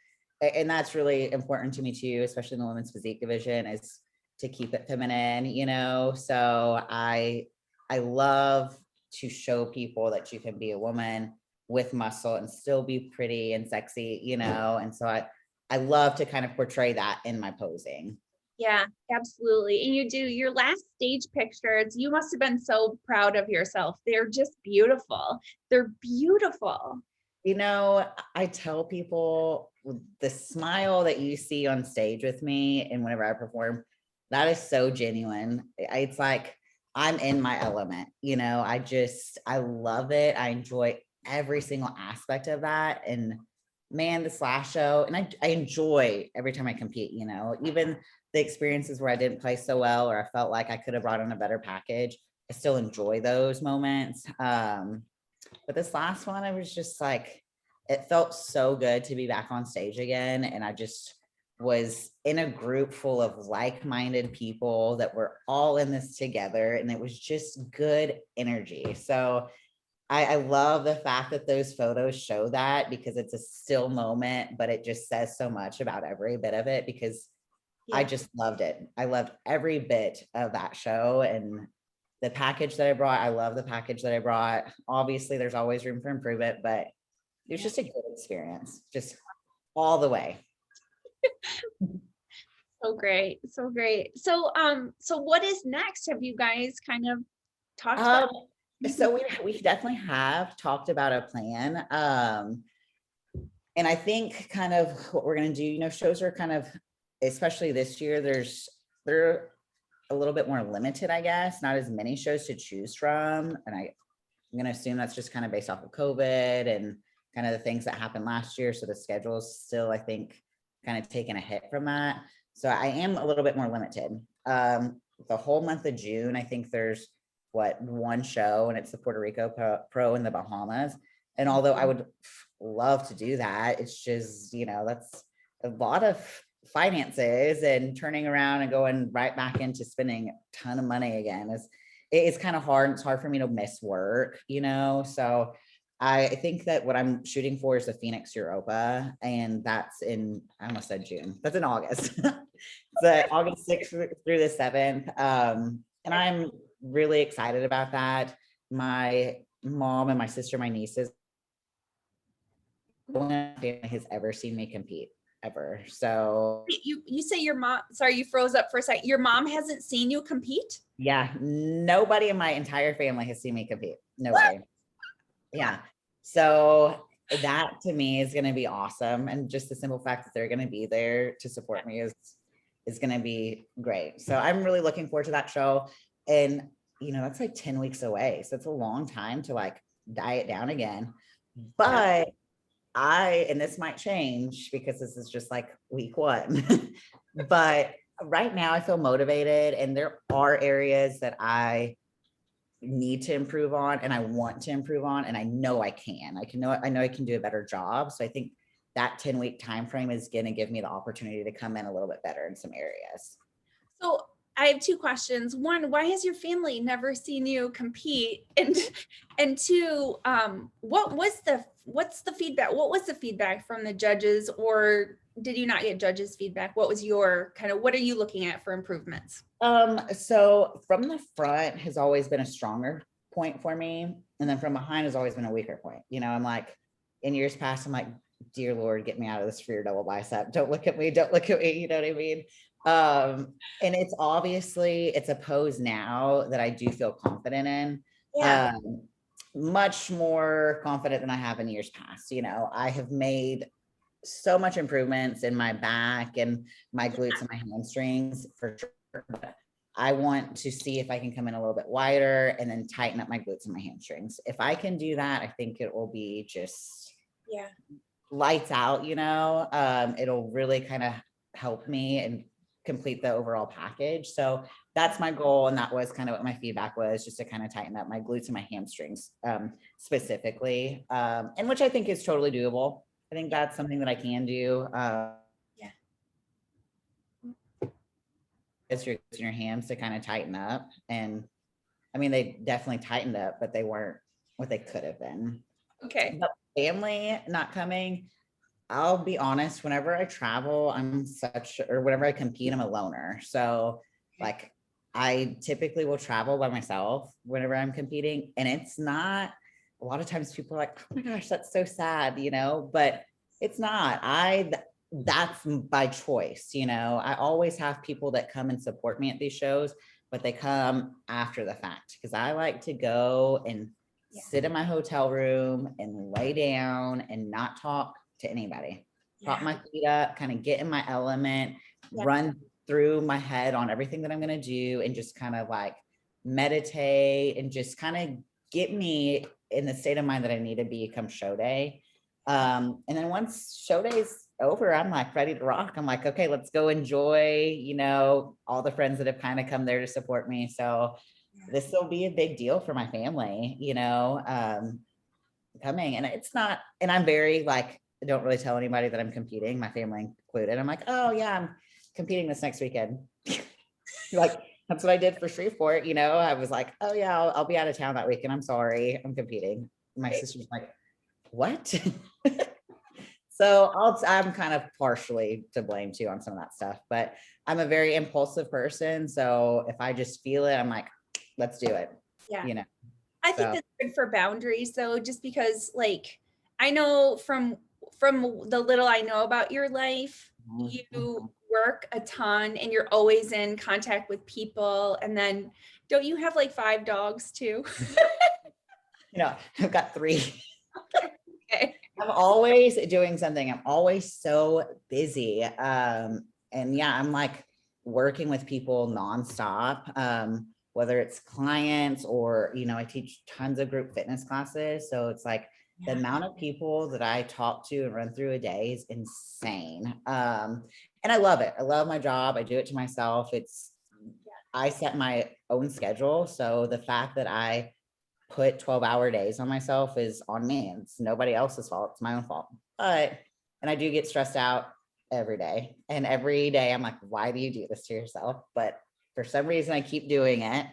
B: and that's really important to me too, especially in the women's physique division, is to keep it feminine, you know? So I love to show people that you can be a woman with muscle and still be pretty and sexy, you know? And so I love to kind of portray that in my posing.
A: Yeah, absolutely. And you do your last stage pictures. You must have been so proud of yourself. They're just beautiful. They're beautiful.
B: You know, I tell people the smile that you see on stage with me and whenever I perform, that is so genuine. It's like I'm in my element, you know. I love it. I enjoy every single aspect of that. And man, this last show, and I enjoy every time I compete, you know, even the experiences where I didn't play so well, or I felt like I could have brought in a better package. I still enjoy those moments. But this last one, I was just like, it felt so good to be back on stage again. And I just was in a group full of like-minded people that were all in this together. And it was just good energy. So I love the fact that those photos show that, because it's a still moment, but it just says so much about every bit of it, because I just loved it. I loved every bit of that show. And the package that I brought, I love the package that I brought. Obviously, there's always room for improvement, but it was just a good experience, just all the way.
A: So great. So great. So, so what is next? Have you guys kind of talked about?
B: So we definitely have talked about a plan. And I think kind of what we're going to do, you know, shows are kind of, especially this year, they're a little bit more limited, I guess, not as many shows to choose from. And I'm going to assume that's just kind of based off of COVID and kind of the things that happened last year. So the schedule is still, I think, kind of taking a hit from that. So I am a little bit more limited. The whole month of June, I think there's one show, and it's the Puerto Rico Pro in the Bahamas. And although I would love to do that, it's just, you know, that's a lot of finances, and turning around and going right back into spending a ton of money again is kind of hard. It's hard for me to miss work, you know? So I think that what I'm shooting for is the Phoenix Europa, and that's in, I almost said June, that's in August. It's August 6th through the 7th. And I'm really excited about that. My mom and my sister, my nieces, no one in my family has ever seen me compete, ever. So
A: You say your mom, sorry, you froze up for a second. Your mom hasn't seen you compete?
B: yeah, nobody in my entire family has seen me compete. Nobody. Yeah. So that to me is going to be awesome. And just the simple fact that they're going to be there to support me is going to be great. So I'm really looking forward to that show. And, you know, that's like 10 weeks away. So it's a long time to like diet down again. But and this might change because this is just like week 1, but right now I feel motivated, and there are areas that I need to improve on and I want to improve on, and I know I know I can do a better job. So I think that 10-week time frame is going to give me the opportunity to come in a little bit better in some areas.
A: So I have 2 questions. 1, why has your family never seen you compete? And 2, what's the feedback? What was the feedback from the judges, or did you not get judges' feedback? What was your what are you looking at for improvements?
B: So from the front has always been a stronger point for me. And then from behind has always been a weaker point. You know, I'm like, in years past, I'm like, dear Lord, get me out of this rear double bicep. Don't look at me. Don't look at me. You know what I mean? And it's a pose now that I do feel confident in.
A: Yeah.
B: Much more confident than I have in years past. You know, I have made so much improvements in my back and my glutes and my hamstrings for sure. But I want to see if I can come in a little bit wider and then tighten up my glutes and my hamstrings. If I can do that, I think it will be just lights out, you know. It'll really kind of help me and complete the overall package. So that's my goal. And that was kind of what my feedback was, just to kind of tighten up my glutes and my hamstrings specifically, and which I think is totally doable. I think that's something that I can do. It's your hands to kind of tighten up. And I mean, they definitely tightened up, but they weren't what they could have been.
A: Okay.
B: But family not coming, I'll be honest, whenever I travel, or whenever I compete, I'm a loner. So like, I typically will travel by myself whenever I'm competing. And it's not, a lot of times people are like, oh my gosh, that's so sad, you know, but it's not. That's by choice, you know. I always have people that come and support me at these shows, but they come after the fact, because I like to go and sit in my hotel room and lay down and not talk to anybody. Prop my feet up, kind of get in my element, run through my head on everything that I'm going to do, and just kind of like meditate and just kind of get me in the state of mind that I need to be come show day. And then once show day's over, I'm like ready to rock. I'm like, okay, let's go enjoy, you know, all the friends that have kind of come there to support me. So this will be a big deal for my family, you know, coming. And it's not, and I'm very like, I don't really tell anybody that I'm competing, my family included. I'm like, oh yeah, I'm competing this next weekend. Like, that's what I did for Shreveport. You know, I was like, oh yeah, I'll be out of town that weekend. I'm sorry, I'm competing. My sister's like, what? So I'm kind of partially to blame too on some of that stuff, but I'm a very impulsive person. So if I just feel it, I'm like, let's do it.
A: Yeah.
B: You know,
A: I think
B: so
A: that's good for boundaries though, just because like I know from the little I know about your life,
B: mhm,
A: you
B: mhm.
A: work a ton and you're always in contact with people. And then don't you have like 5 dogs too?
B: I've got 3.
A: Okay.
B: I'm always doing something. I'm always so busy. And yeah, I'm like working with people nonstop, whether it's clients or, I teach tons of group fitness classes. So it's like the
A: Yeah.
B: amount of people that I talk to and run through a day is insane. And I love it. I love my job. I do it to myself. I set my own schedule. So the fact that I put 12-hour days on myself is on me. It's nobody else's fault. It's my own fault. And I do get stressed out every day. And every day I'm like, why do you do this to yourself? But for some reason I keep doing it.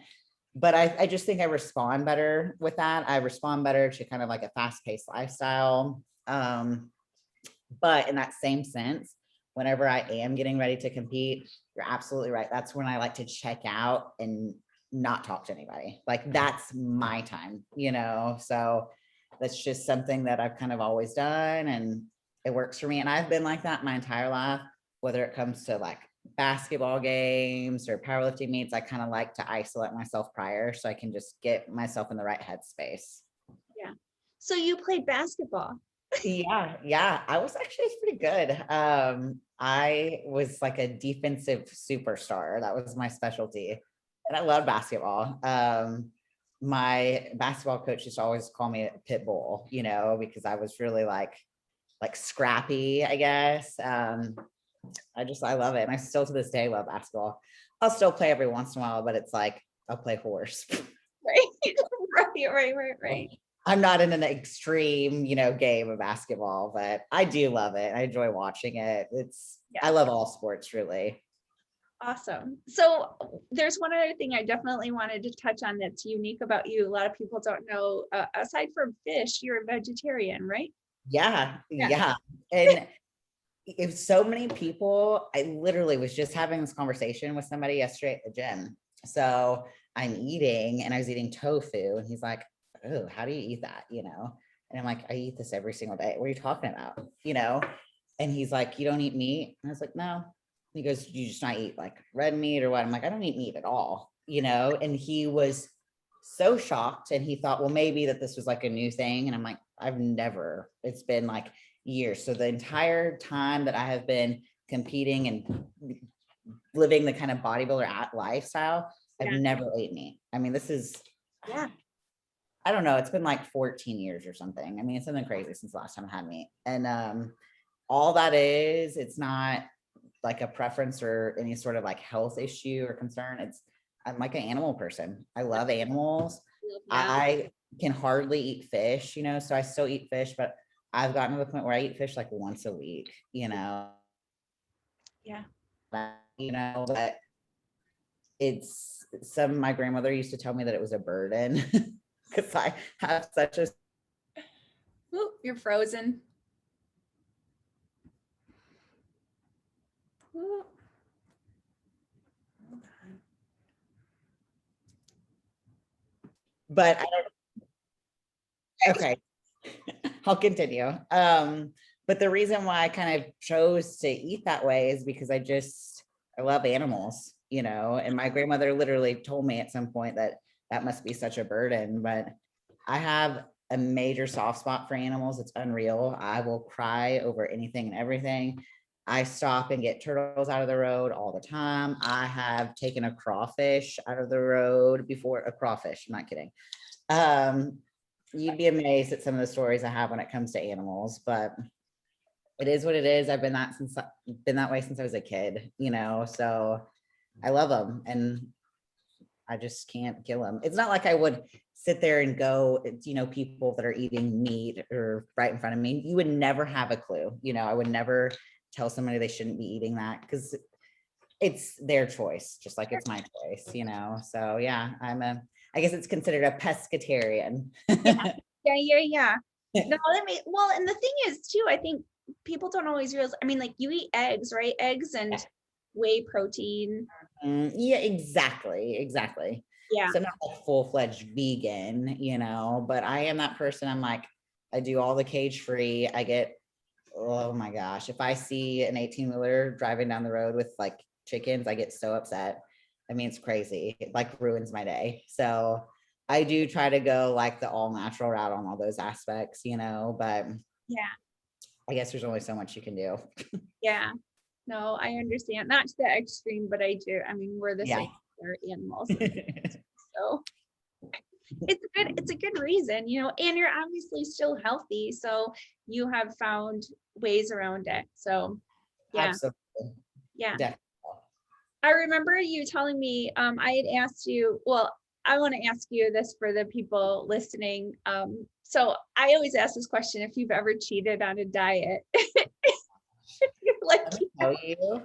B: But I just think I respond better with that. I respond better to kind of like a fast-paced lifestyle. But in that same sense, whenever I am getting ready to compete, you're absolutely right. That's when I like to check out and not talk to anybody. Like that's my time, So that's just something that I've kind of always done and it works for me. And I've been like that my entire life, whether it comes to like basketball games or powerlifting meets, I kind of like to isolate myself prior so I can just get myself in the right headspace.
A: Yeah. So you played basketball.
B: Yeah. I was actually pretty good. I was like a defensive superstar. That was my specialty. And I love basketball. My basketball coach used to always call me a pit bull, because I was really like scrappy, I guess. I love it. And I still to this day love basketball. I'll still play every once in a while, but it's like I'll play horse.
A: Right. Right.
B: I'm not in an extreme, game of basketball, but I do love it. I enjoy watching it. I love all sports really.
A: Awesome. So there's one other thing I definitely wanted to touch on that's unique about you. A lot of people don't know, aside from fish, you're a vegetarian, right?
B: Yeah.
A: Yeah.
B: Yeah. And if so many people, I literally was just having this conversation with somebody yesterday at the gym. So I'm eating and I was eating tofu and he's like, oh, how do you eat that? And I'm like, I eat this every single day. What are you talking about? And he's like, you don't eat meat? And I was like, no. He goes, you just not eat like red meat or what? I'm like, I don't eat meat at all, and he was so shocked and he thought, well, maybe that this was like a new thing. And I'm like, it's been like years. So the entire time that I have been competing and living the kind of bodybuilder lifestyle, I've never ate meat. I mean, this is, I don't know, it's been like 14 years or something. I mean, it's something crazy since the last time I had meat. And all that is, it's not like a preference or any sort of like health issue or concern. I'm like an animal person. I love animals. I can hardly eat fish, so I still eat fish, but I've gotten to the point where I eat fish like once a week,
A: Yeah.
B: but my grandmother used to tell me that it was a burden because I have such a.
A: Ooh, you're frozen. Ooh.
B: But I don't. Okay, I'll continue. But the reason why I kind of chose to eat that way is because I love animals, and my grandmother literally told me at some point that must be such a burden, but I have a major soft spot for animals. It's unreal. I will cry over anything and everything. I stop and get turtles out of the road all the time. I have taken a crawfish out of the road before. A crawfish, I'm not kidding. You'd be amazed at some of the stories I have when it comes to animals, but it is what it is. I've been that way since I was a kid, so I love them and I just can't kill them. It's not like I would sit there and go, people that are eating meat or right in front of me, you would never have a clue. I would never tell somebody they shouldn't be eating that because it's their choice, just like it's my choice, So yeah, I guess it's considered a pescatarian.
A: Yeah. No, and the thing is too, I think people don't always realize, I mean, like you eat eggs, right? Eggs and whey protein.
B: Yeah, exactly.
A: Yeah.
B: So not like full-fledged vegan, you know, but I am that person. I'm like, I do all the cage free. I get, oh my gosh, if I see an 18-wheeler driving down the road with like chickens, I get so upset. I mean, it's crazy. It like ruins my day. So I do try to go like the all natural route on all those aspects, you know, but
A: Yeah.
B: I guess there's only so much you can do.
A: Yeah. No, I understand. Not to the extreme, but I do. I mean, we're the
B: Yeah.
A: same. We're animals. So it's a good reason, you know, and you're obviously still healthy. So you have found ways around it. So yeah.
B: Absolutely.
A: Yeah.
B: Definitely.
A: I remember you telling me, I had asked you, well, I want to ask you this for the people listening. So I always ask this question, if you've ever cheated on a diet. You're like,
B: Let me tell you,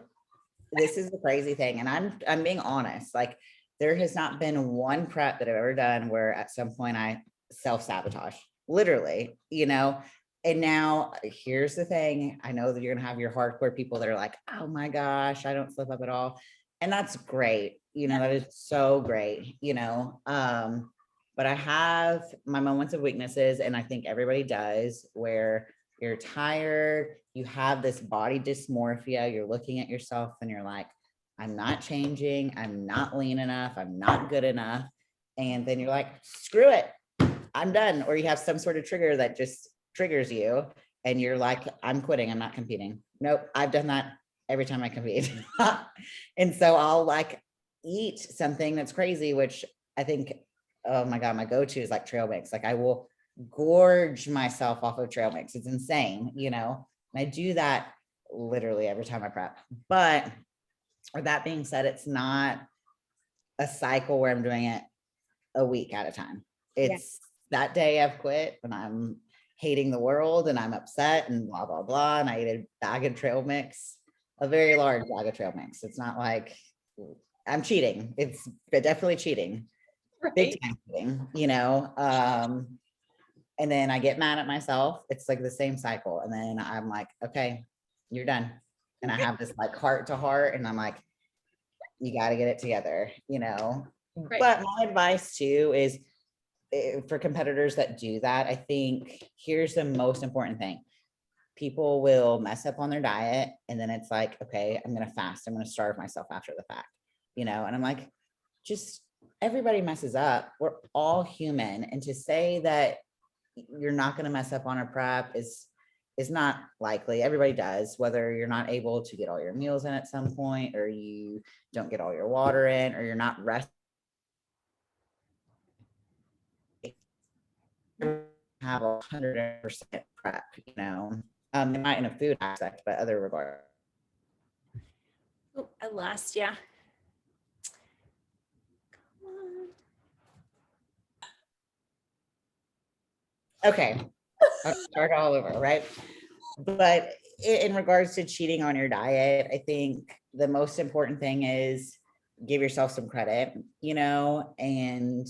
B: this is the crazy thing, and I'm being honest. Like, there has not been one prep that I've ever done where at some point I self-sabotage, literally, you know. And now here's the thing. I know that you're gonna have your hardcore people that are like, oh my gosh, I don't slip up at all. And that's great. You know, that is so great, you know. But I have my moments of weaknesses, and I think everybody does, where you're tired, you have this body dysmorphia, you're looking at yourself and you're like, I'm not changing, I'm not lean enough, I'm not good enough. And then you're like, screw it, I'm done. Or you have some sort of trigger that just triggers you and you're like, I'm quitting, I'm not competing. Nope, I've done that every time I compete. And so I'll like eat something that's crazy, which I think, oh my God, my go-to is like trail mix. Like I will gorge myself off of trail mix. It's insane, you know, and I do that literally every time I prep. But or that being said, it's not a cycle where I'm doing it a week at a time. It's that day I've quit and I'm hating the world and I'm upset and blah, blah, blah. And I ate a bag of trail mix, a very large bag of trail mix. It's not like I'm cheating. It's definitely cheating, big time cheating, you know. And then I get mad at myself. It's like the same cycle. And then I'm like, okay, you're done. And I have this like heart to heart and I'm like, you got to get it together, you know.
A: Right.
B: But my advice too is for competitors that do that, I think here's the most important thing. People will mess up on their diet and then it's like, okay, I'm going to fast. I'm going to starve myself after the fact, you know. And I'm like, just everybody messes up. We're all human. And to say that you're not going to mess up on a prep is not likely. Everybody does, whether you're not able to get all your meals in at some point, or you don't get all your water in, or you're not resting. Have 100% prep, you know. They might in a food aspect, but other regard.
A: Oh, I lost ya.
B: Okay, I'll start all over, right? But in regards to cheating on your diet, I think the most important thing is give yourself some credit, you know, and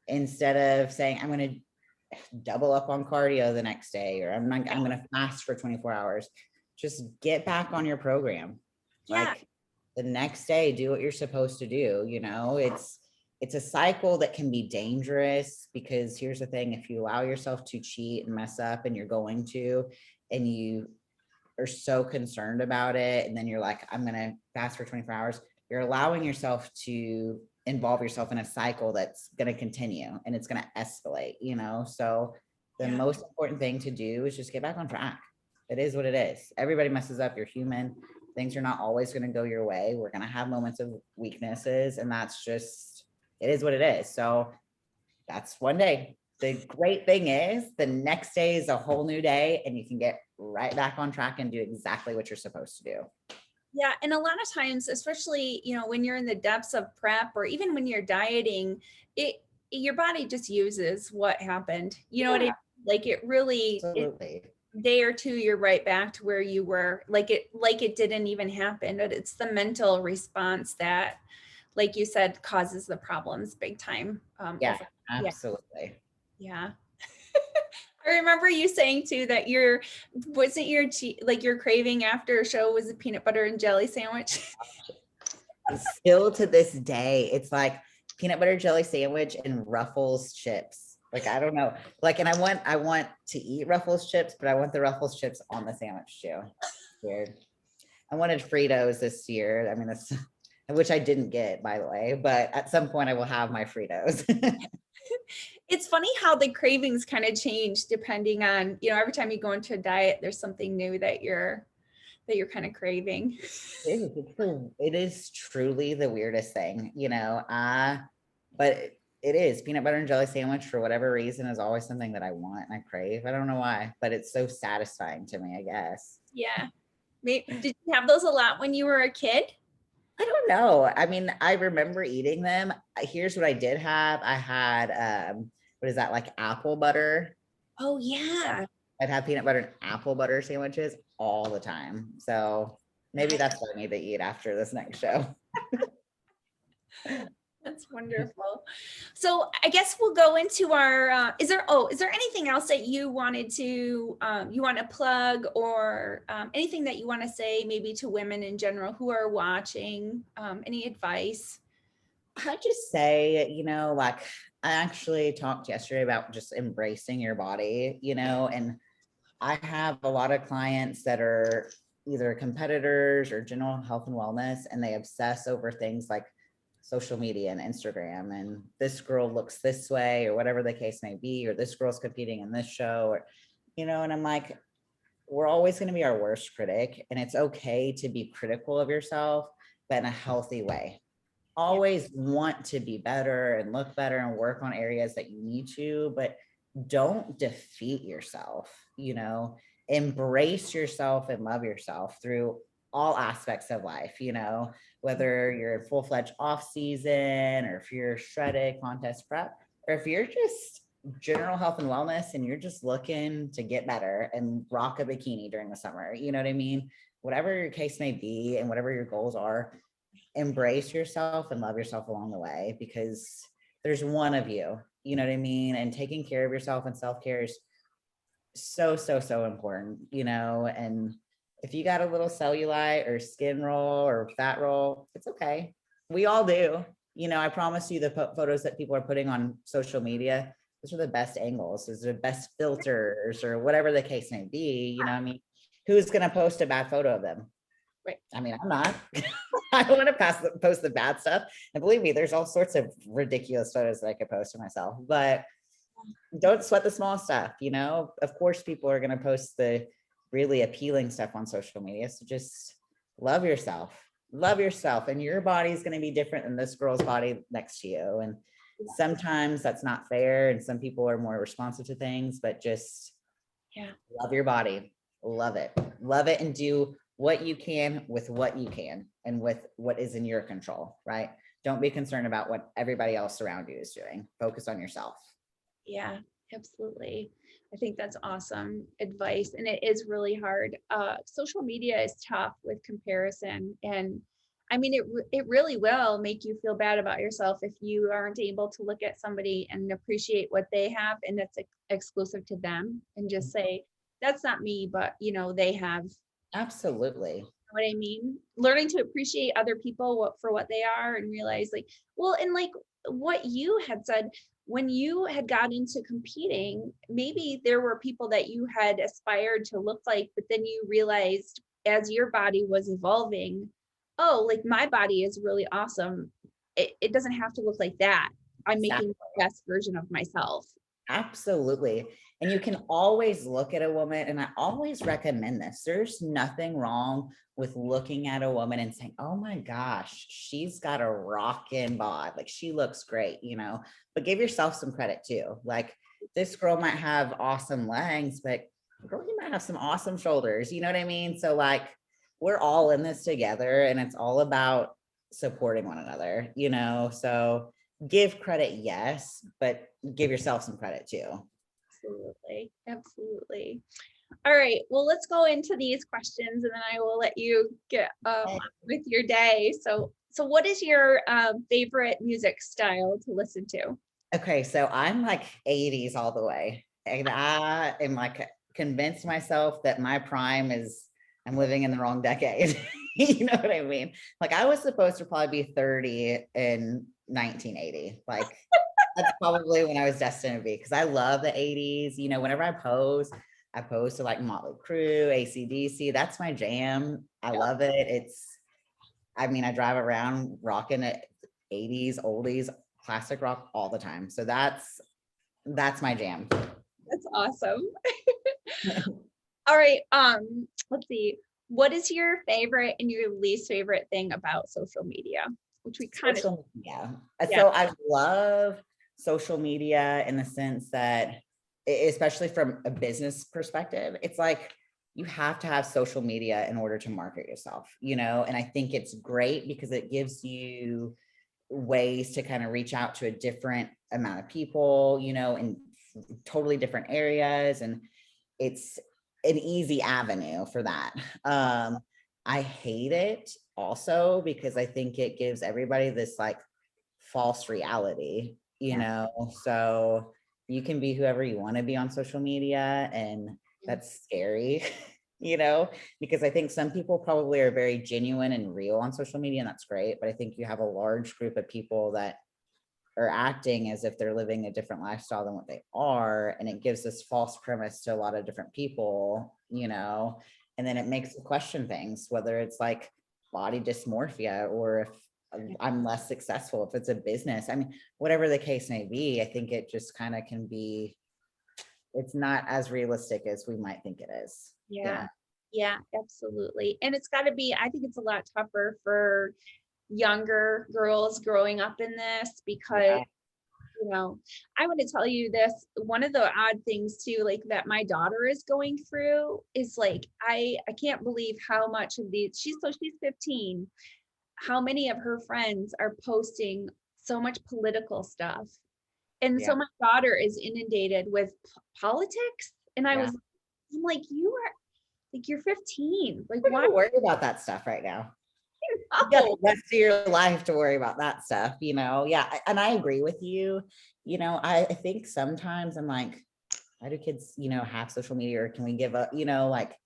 B: instead of saying, I'm going to double up on cardio the next day, or I'm going to fast for 24 hours, just get back on your program.
A: Yeah.
B: Like the next day, do what you're supposed to do. You know, it's a cycle that can be dangerous, because here's the thing, if you allow yourself to cheat and mess up, and you're going to, and you are so concerned about it, and then you're like, I'm going to fast for 24 hours, you're allowing yourself to involve yourself in a cycle that's going to continue and it's going to escalate, you know? So the most important thing to do is just get back on track. It is what it is. Everybody messes up. You're human. Things are not always going to go your way. We're going to have moments of weaknesses, and that's just, it is what it is. So that's one day. The great thing is the next day is a whole new day, and you can get right back on track and do exactly what you're supposed to do.
A: Yeah. And a lot of times, especially, you know, when you're in the depths of prep, or even when you're dieting, your body just uses what happened. You know what I mean? Like it really, day or two, you're right back to where you were, like it didn't even happen. But it's the mental response that, like you said, causes the problems big time.
B: Absolutely.
A: Yeah. I remember you saying too that wasn't your craving after a show was a peanut butter and jelly sandwich.
B: Still to this day, it's like peanut butter jelly sandwich and Ruffles chips. Like, I don't know. Like, and I want to eat Ruffles chips, but I want the Ruffles chips on the sandwich too. Weird. I wanted Fritos this year. I mean, that's which I didn't get, by the way, but at some point I will have my Fritos.
A: It's funny how the cravings kind of change depending on, every time you go into a diet, there's something new that you're kind of craving.
B: It is truly the weirdest thing, but it is peanut butter and jelly sandwich for whatever reason is always something that I want and I crave. I don't know why, but it's so satisfying to me, I guess.
A: Yeah. Did you have those a lot when you were a kid?
B: I don't know. I mean, I remember eating them. Here's what I did have. I had what is that, like apple butter?
A: Oh yeah.
B: I'd have peanut butter and apple butter sandwiches all the time. So maybe that's what I need to eat after this next show.
A: That's wonderful. So I guess we'll go into our, is there anything else that you want to plug, or anything that you want to say maybe to women in general who are watching, any advice?
B: I just say, like I actually talked yesterday about just embracing your body, and I have a lot of clients that are either competitors or general health and wellness, and they obsess over things like social media and Instagram, and this girl looks this way or whatever the case may be, or this girl's competing in this show, or, and I'm like, we're always going to be our worst critic, and it's okay to be critical of yourself, but in a healthy way. Always want to be better and look better and work on areas that you need to, but don't defeat yourself, embrace yourself and love yourself through all aspects of life, whether you're in full-fledged off season, or if you're shredded contest prep, or if you're just general health and wellness and you're just looking to get better and rock a bikini during the summer, you know what I mean? Whatever your case may be and whatever your goals are, embrace yourself and love yourself along the way, because there's one of you, you know what I mean? And taking care of yourself and self-care is so, so, so important, and if you got a little cellulite or skin roll or fat roll, it's okay. We all do. I promise you the photos that people are putting on social media, those are the best angles. Those are the best filters, or whatever the case may be. I mean, who's going to post a bad photo of them?
A: Right.
B: I mean, I'm not. I don't want to post the bad stuff. And believe me, there's all sorts of ridiculous photos that I could post of myself, but don't sweat the small stuff. Of course, people are going to post the really appealing stuff on social media. So just love yourself, and your body is going to be different than this girl's body next to you. And sometimes that's not fair. And some people are more responsive to things, but just love your body, love it, and do what you can with what you can and with what is in your control, right? Don't be concerned about what everybody else around you is doing. Focus on yourself.
A: Yeah, absolutely. I think that's awesome advice. And it is really hard. Social media is tough with comparison. And I mean, it really will make you feel bad about yourself if you aren't able to look at somebody and appreciate what they have and that's exclusive to them, and just say, that's not me, but they have.
B: Absolutely.
A: You know what I mean? Learning to appreciate other people for what they are, and realize and like what you had said, when you had got into competing, maybe there were people that you had aspired to look like, but then you realized as your body was evolving, oh, like my body is really awesome. It doesn't have to look like that. I'm making the best version of myself.
B: Absolutely. And you can always look at a woman, and I always recommend this. There's nothing wrong with looking at a woman and saying, oh my gosh, she's got a rockin' bod. Like, she looks great, but give yourself some credit too. Like, this girl might have awesome legs, but girl, you might have some awesome shoulders. You know what I mean? So like, we're all in this together, and it's all about supporting one another, so give credit, yes, but give yourself some credit too.
A: Absolutely. All right, well, let's go into these questions, and then I will let you get on with your day. So what is your favorite music style to listen to?
B: Okay, so I'm like 80s all the way, and I am like convinced myself that my prime is I'm living in the wrong decade. You know what I mean? Like I was supposed to probably be 30 in 1980. Like that's probably when I was destined to be, because I love the 80s. You know, whenever I pose to like Motley Crue, AC/DC. That's my jam. I love it. I mean, I drive around rocking it 80s, oldies, classic rock all the time. So that's my jam.
A: That's awesome. All right. Let's see. What is your favorite and your least favorite thing about social media? Which we kind of,
B: Social media.
A: yeah.
B: So I love social media in the sense that, especially from a business perspective, it's like you have to have social media in order to market yourself, you know? And I think it's great because it gives you ways to kind of reach out to a different amount of people, you know, in totally different areas. And it's an easy avenue for that. I hate it also because I think it gives everybody this like false reality, you know, so you can be whoever you want to be on social media, and that's scary, you know, because I think some people probably are very genuine and real on social media, and that's great. But I think you have a large group of people that are acting as if they're living a different lifestyle than what they are. And it gives this false premise to a lot of different people, you know, and then it makes you question things, whether it's like body dysmorphia or if I'm less successful, if it's a business. I mean, whatever the case may be, I think it just kind of can be, it's not as realistic as we might think it is.
A: Yeah. Yeah, absolutely. And it's got to be, I think it's a lot tougher for younger girls growing up in this because, you know, I want to tell you this, one of the odd things too, like that my daughter is going through is like, I can't believe how much of these, she's 15, how many of her friends are posting so much political stuff. And so my daughter is inundated with politics. And I'm like, you're 15. Like, why
B: worry about that stuff right now? You got the rest of your life to worry about that stuff, you know? Yeah. And I agree with you. You know, I think sometimes I'm like, why do kids, you know, have social media, or can we give up, you know, like,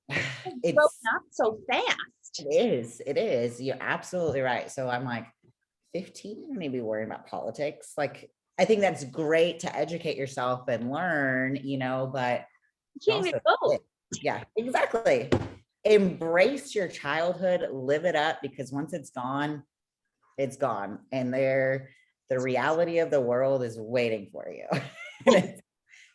A: it's growing up so fast.
B: It is. You're absolutely right. So I'm like, 15, maybe worrying about politics. Like, I think that's great to educate yourself and learn, you know, but
A: you can't even vote.
B: Yeah, exactly. Embrace your childhood, live it up, because once it's gone, it's gone. And the reality of the world is waiting for you.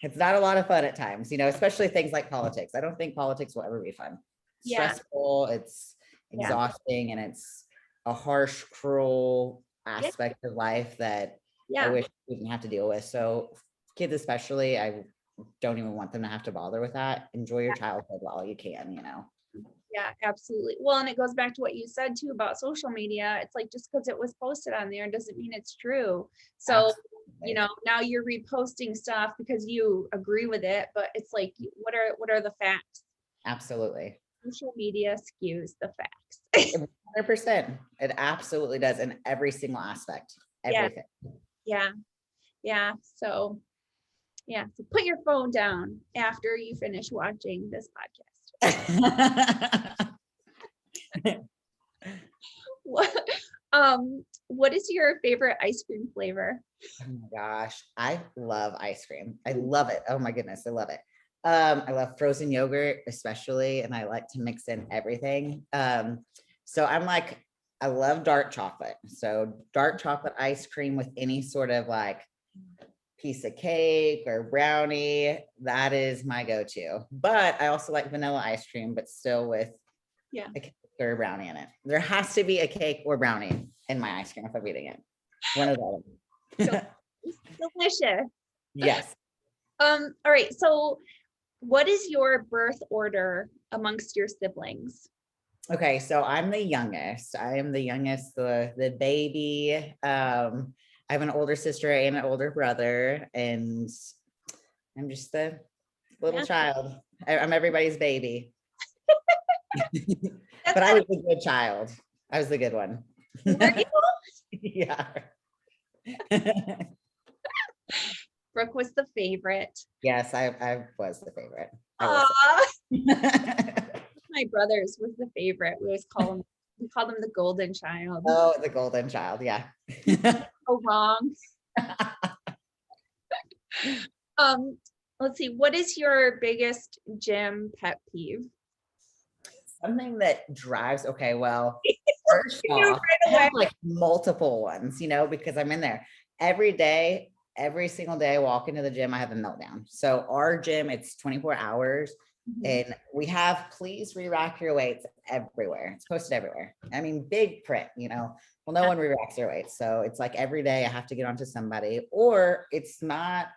B: It's not a lot of fun at times, you know, especially things like politics. I don't think politics will ever be fun. Stressful, it's exhausting, and it's a harsh, cruel aspect of life that I wish we didn't have to deal with. So kids especially, I don't even want them to have to bother with that. Enjoy your childhood while you can, you know.
A: Yeah, absolutely. Well, and it goes back to what you said too about social media. It's like, just because it was posted on there doesn't mean it's true. So, absolutely. You know, now you're reposting stuff because you agree with it, but it's like, what are the facts?
B: Absolutely.
A: Social media skews the facts.
B: 100%. It absolutely does, in every single aspect. Everything.
A: Yeah. So put your phone down after you finish watching this podcast. What is your favorite ice cream flavor?
B: Oh my gosh, I love ice cream. I love it. Oh my goodness, I love it. I love frozen yogurt especially, and I like to mix in everything. So I'm like, I love dark chocolate. So dark chocolate ice cream with any sort of like piece of cake or brownie, that is my go-to. But I also like vanilla ice cream, but still with a cake or a brownie in it. There has to be a cake or brownie in my ice cream if I'm eating it. One of them.
A: Delicious.
B: Yes.
A: All right. So what is your birth order amongst your siblings?
B: Okay, so I'm the youngest. I am the youngest, the baby. I have an older sister and an older brother, and I'm just the little child. I'm everybody's baby. But I was a good child. I was the good one.
A: Were you?
B: Yeah.
A: Brooke was the favorite.
B: Yes, I was the favorite.
A: my brothers was the favorite. We called him the golden child.
B: Oh, the golden child. Yeah.
A: So wrong. Let's see. What is your biggest gym pet peeve?
B: Something that drives, okay, well, first
A: You knew
B: off, I
A: right away.
B: have like multiple ones, because I'm in there every day, every single day I walk into the gym, I have a meltdown. So our gym, it's 24 hours and we have please re-rack your weights everywhere. It's posted everywhere. I mean, big print, well, no one re-racks their weights. So it's like every day I have to get onto somebody, or it's not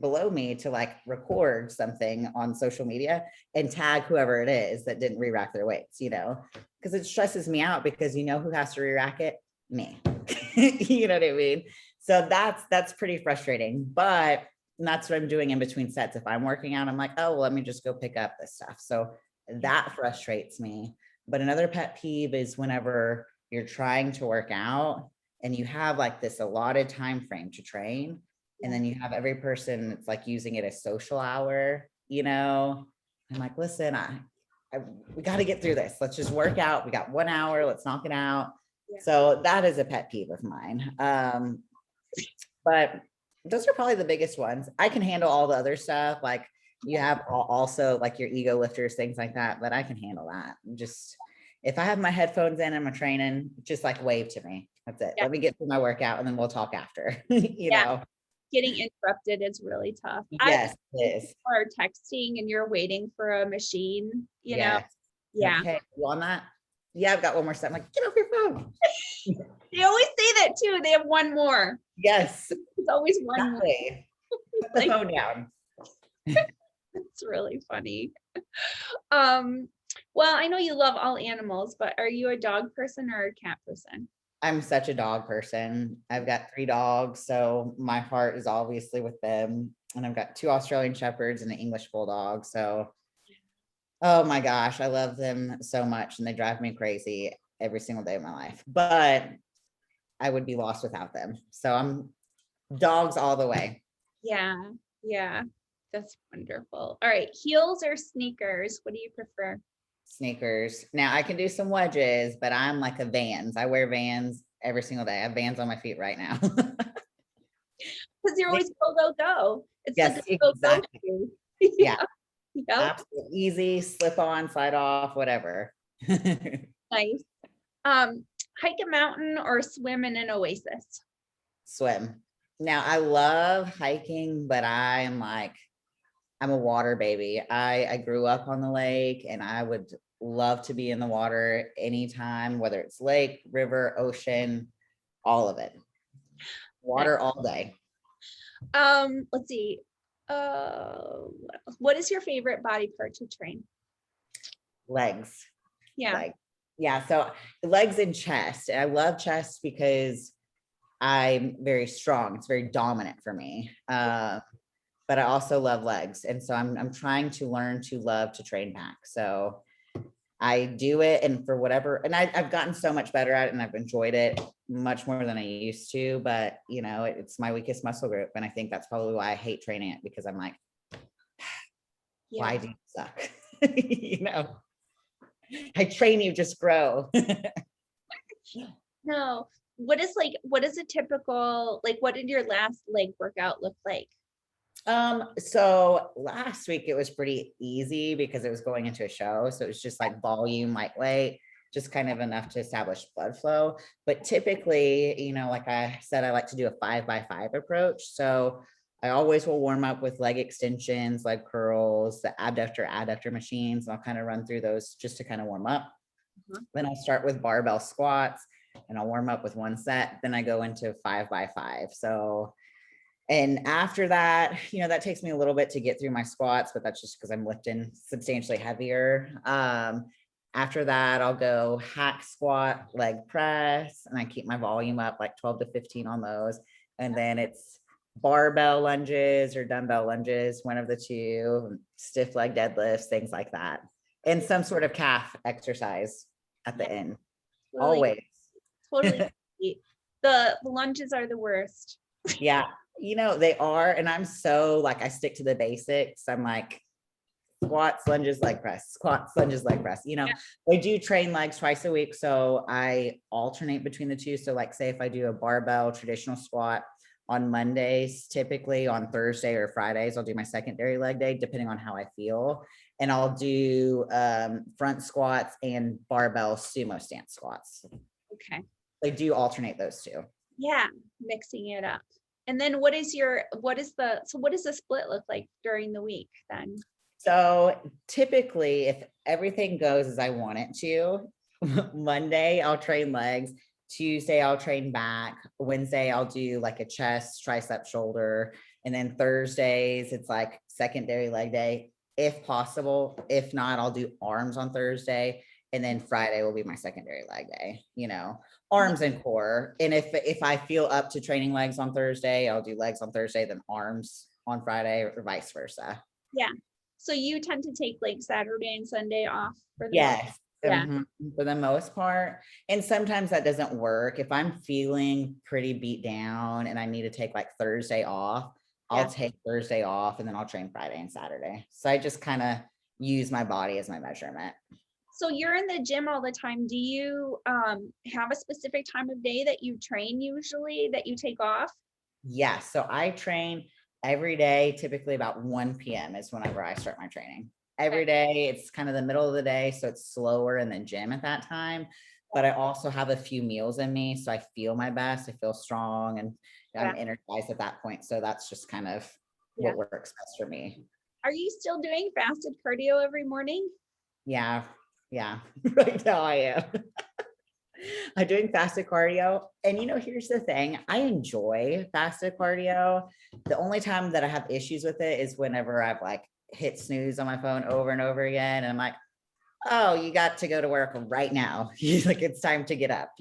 B: below me to like record something on social media and tag whoever it is that didn't re-rack their weights, because it stresses me out because who has to re-rack it? Me. You know what I mean? So that's pretty frustrating, but that's what I'm doing in between sets. If I'm working out, I'm like, oh, well, let me just go pick up this stuff. So that frustrates me. But another pet peeve is whenever you're trying to work out and you have like this allotted time frame to train, and then you have every person that's like using it as social hour, I'm like, listen, we got to get through this. Let's just work out. We got 1 hour. Let's knock it out. Yeah. So that is a pet peeve of mine. But those are probably the biggest ones. I can handle all the other stuff. Like you have also like your ego lifters, things like that, but I can handle that. Just if I have my headphones in and I'm training, just like wave to me. That's it. Yeah. Let me get through my workout and then we'll talk after, you know.
A: Getting interrupted is really tough.
B: Yes, it is.
A: Or texting and you're waiting for a machine, you know?
B: Yeah. Okay, you on that? Yeah, I've got one more step. I'm like, get off your phone.
A: They always say that too. They have one more.
B: Yes.
A: It's always one more.
B: Put the phone down.
A: It's really funny. Well, I know you love all animals, but are you a dog person or a cat person?
B: I'm such a dog person. I've got 3 dogs, so my heart is obviously with them. And I've got 2 Australian Shepherds and an English Bulldog. So, oh my gosh, I love them so much and they drive me crazy every single day of my life. But I would be lost without them. So I'm dogs all the way.
A: Yeah. That's wonderful. All right, heels or sneakers? What do you prefer?
B: Sneakers. Now I can do some wedges, but I'm like a Vans. I wear Vans every single day. I have Vans on my feet right now.
A: Because you're always go. It's
B: yes,
A: like
B: exactly. Yeah.
A: Yep.
B: Absolutely easy, slip on, slide off, whatever.
A: Nice. Hike a mountain or swim in an oasis?
B: Swim. Now I love hiking, but I'm a water baby. I grew up on the lake and I would love to be in the water anytime, whether it's lake, river, ocean, all of it. Water all day.
A: Let's see. What is your favorite body part to train?
B: Legs.
A: Yeah.
B: Yeah. So legs and chest. I love chest because I'm very strong. It's very dominant for me. But I also love legs. And so I'm trying to learn to love to train back. So I do it and for whatever, and I've gotten so much better at it and I've enjoyed it much more than I used to, but it's my weakest muscle group. And I think that's probably why I hate training it, because I'm like, why do you suck? I train you, just grow.
A: No. What is a typical, what did your last leg workout look like?
B: So last week it was pretty easy because it was going into a show. So it was just like volume, lightweight, just kind of enough to establish blood flow. But typically, like I said, I like to do a 5x5 approach. So I always will warm up with leg extensions, leg curls, the adductor machines. And I'll kind of run through those just to kind of warm up. Then I'll start with barbell squats and I'll warm up with 1 set. Then I go into 5x5. So and after that, that takes me a little bit to get through my squats, but that's just because I'm lifting substantially heavier. After that, I'll go hack squat, leg press, and I keep my volume up like 12 to 15 on those. And then it's barbell lunges or dumbbell lunges, one of the two, stiff leg deadlifts, things like that. And some sort of calf exercise at the end. Always.
A: Totally. The lunges are the worst.
B: Yeah. They are. And I'm so I stick to the basics. I'm like squats, lunges, leg press, squats, lunges, leg press.
A: Yeah.
B: I do train legs twice a week. So I alternate between the two. So like say if I do a barbell traditional squat on Mondays, typically on Thursday or Fridays, I'll do my secondary leg day, depending on how I feel. And I'll do front squats and barbell sumo stance squats.
A: Okay.
B: I do alternate those two.
A: Yeah, mixing it up. And then what does the split look like during the week then?
B: So typically, if everything goes as I want it to, Monday I'll train legs, Tuesday I'll train back, Wednesday I'll do like a chest, tricep, shoulder, and then Thursdays it's like secondary leg day if possible. If not, I'll do arms on Thursday, and then Friday will be my secondary leg day, arms and core. And if I feel up to training legs on Thursday, I'll do legs on Thursday, then arms on Friday, or vice versa.
A: Yeah. So you tend to take like Saturday and Sunday off for the
B: Yes.
A: Yeah.
B: For the most part. And sometimes that doesn't work. If I'm feeling pretty beat down and I need to take like Thursday off, I'll take Thursday off, and then I'll train Friday and Saturday. So I just kind of use my body as my measurement.
A: So you're in the gym all the time. Do you have a specific time of day that you train usually that you take off?
B: Yeah. So I train every day, typically about 1 p.m. is whenever I start my training. Every day, it's kind of the middle of the day, so it's slower in the gym at that time. But I also have a few meals in me, so I feel my best. I feel strong, and I'm energized at that point. So that's just kind of what works best for me.
A: Are you still doing fasted cardio every morning?
B: Yeah. Right now I am. I'm doing fasted cardio. And here's the thing. I enjoy fasted cardio. The only time that I have issues with it is whenever I've like hit snooze on my phone over and over again. And I'm like, oh, you got to go to work right now. Like it's time to get up,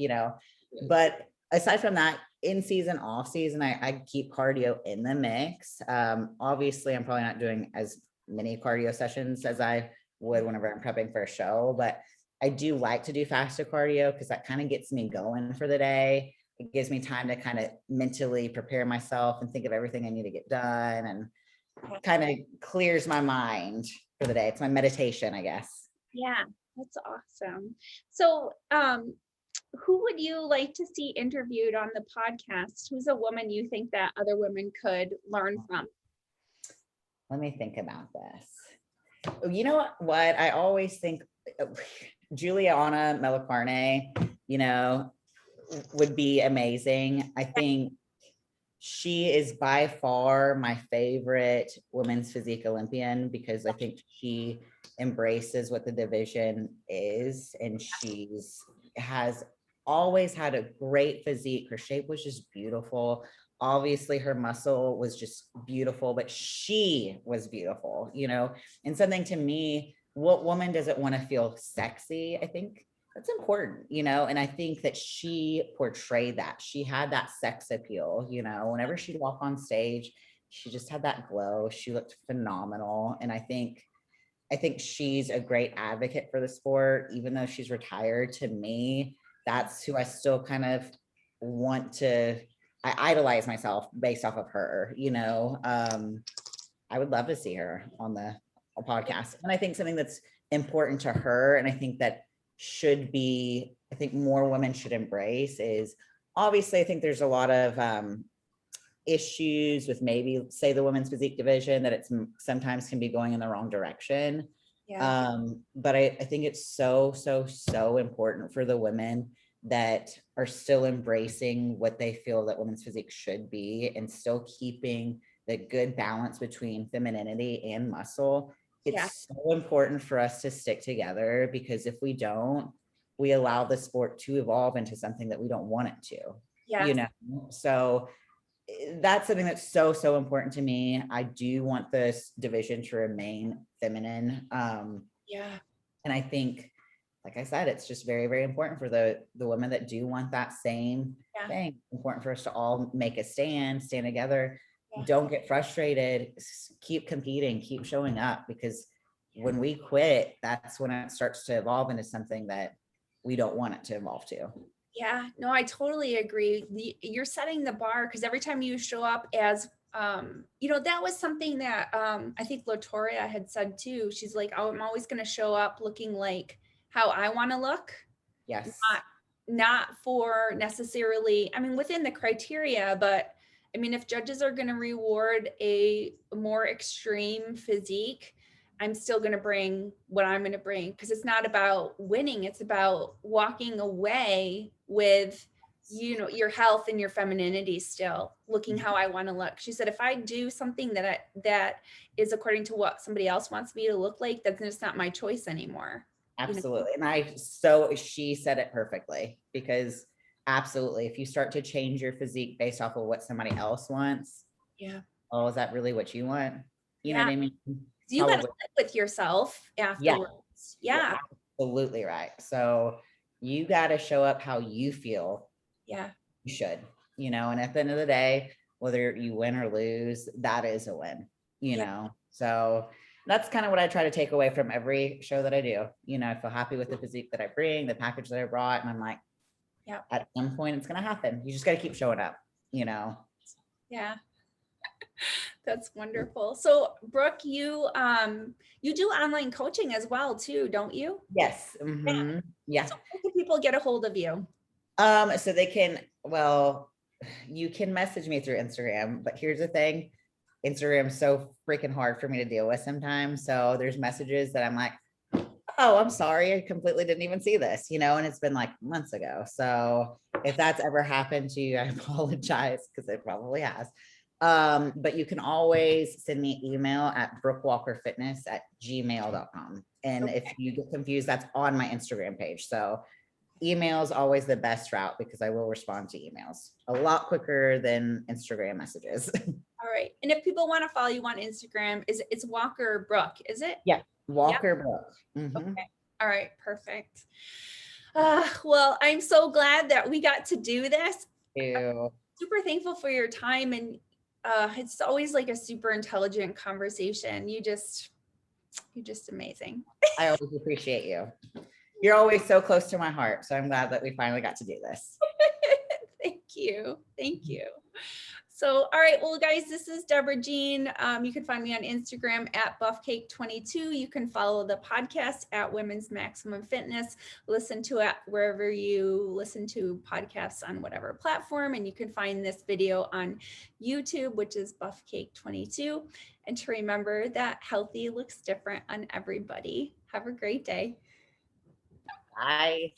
B: But aside from that, in season, off season, I keep cardio in the mix. Obviously I'm probably not doing as many cardio sessions as I would whenever I'm prepping for a show, but I do like to do fasted cardio because that kind of gets me going for the day. It gives me time to kind of mentally prepare myself and think of everything I need to get done, and kind of clears my mind for the day. It's my meditation, I guess.
A: Yeah, that's awesome. So, who would you like to see interviewed on the podcast? Who's a woman you think that other women could learn from?
B: Let me think about this. You know what? I always think Juliana Melicarne, would be amazing. I think she is by far my favorite women's physique Olympian because I think she embraces what the division is, and has always had a great physique. Her shape was just beautiful. Obviously her muscle was just beautiful, but she was beautiful, and something to me, what woman doesn't want to feel sexy? I think that's important, and I think that she portrayed that. She had that sex appeal, whenever she'd walk on stage, she just had that glow. She looked phenomenal. And I think she's a great advocate for the sport, even though she's retired. To me, that's who I still kind of want to, I idolize myself based off of her, I would love to see her on the podcast. And I think something that's important to her, and I think that should be, I think more women should embrace, is obviously I think there's a lot of issues with maybe say the women's physique division, that it's sometimes can be going in the wrong direction. But I think it's so important for the women that are still embracing what they feel that women's physique should be, and still keeping the good balance between femininity and muscle. It's so important for us to stick together, because if we don't, we allow the sport to evolve into something that we don't want it to. So that's something that's so important to me. I do want this division to remain feminine. And I think, like I said, it's just very important for the women that do want that same thing. Important for us to all make a stand together. Don't get frustrated, keep competing, keep showing up, because when we quit, that's when it starts to evolve into something that we don't want it to evolve to.
A: Yeah, no, I totally agree. You're setting the bar, because every time you show up as That was something that I think Latoria had said too. She's like, oh, I'm always going to show up looking like how I want to look,
B: Yes.
A: not for necessarily, I mean, within the criteria, but I mean, if judges are going to reward a more extreme physique, I'm still going to bring what I'm going to bring, because it's not about winning. It's about walking away with, your health and your femininity, still looking how I want to look. She said, if I do something that is according to what somebody else wants me to look like, then it's not my choice anymore.
B: Absolutely. And she said it perfectly, because absolutely, if you start to change your physique based off of what somebody else wants,
A: Yeah.
B: oh, is that really what you want? You know what I mean?
A: You got to live with yourself afterwards. Yeah.
B: Absolutely right. So you got to show up how you feel.
A: Yeah.
B: You should, and at the end of the day, whether you win or lose, that is a win, So that's kind of what I try to take away from every show that I do. I feel happy with the physique that I bring, the package that I brought. And I'm like, at some point it's going to happen. You just got to keep showing up,
A: Yeah. That's wonderful. So Brooke, you do online coaching as well too, don't you?
B: Yes. Mm-hmm. Yeah.
A: So how can people get a hold of you?
B: So they can, you can message me through Instagram, but here's the thing. Instagram's so freaking hard for me to deal with sometimes. So there's messages that I'm like, oh, I'm sorry, I completely didn't even see this, and it's been like months ago. So if that's ever happened to you, I apologize, because it probably has. But you can always send me email at brookewalkerfitness@gmail.com. And if you get confused, that's on my Instagram page. So email is always the best route, because I will respond to emails a lot quicker than Instagram messages.
A: All right. And if people want to follow you on Instagram, it's Walker Brooke, is it?
B: Yeah. Walker Brooke. Mm-hmm.
A: Okay. All right. Perfect. Well, I'm so glad that we got to do this. I'm super thankful for your time. And it's always like a super intelligent conversation. You're just amazing.
B: I always appreciate you. You're always so close to my heart. So I'm glad that we finally got to do this.
A: Thank you. Thank you. So, all right, well, guys, this is Deborah Jean. You can find me on Instagram at buffcake22. You can follow the podcast at Women's Maximum Fitness. Listen to it wherever you listen to podcasts on whatever platform. And you can find this video on YouTube, which is buffcake22. And to remember that healthy looks different on everybody. Have a great day.
B: Bye.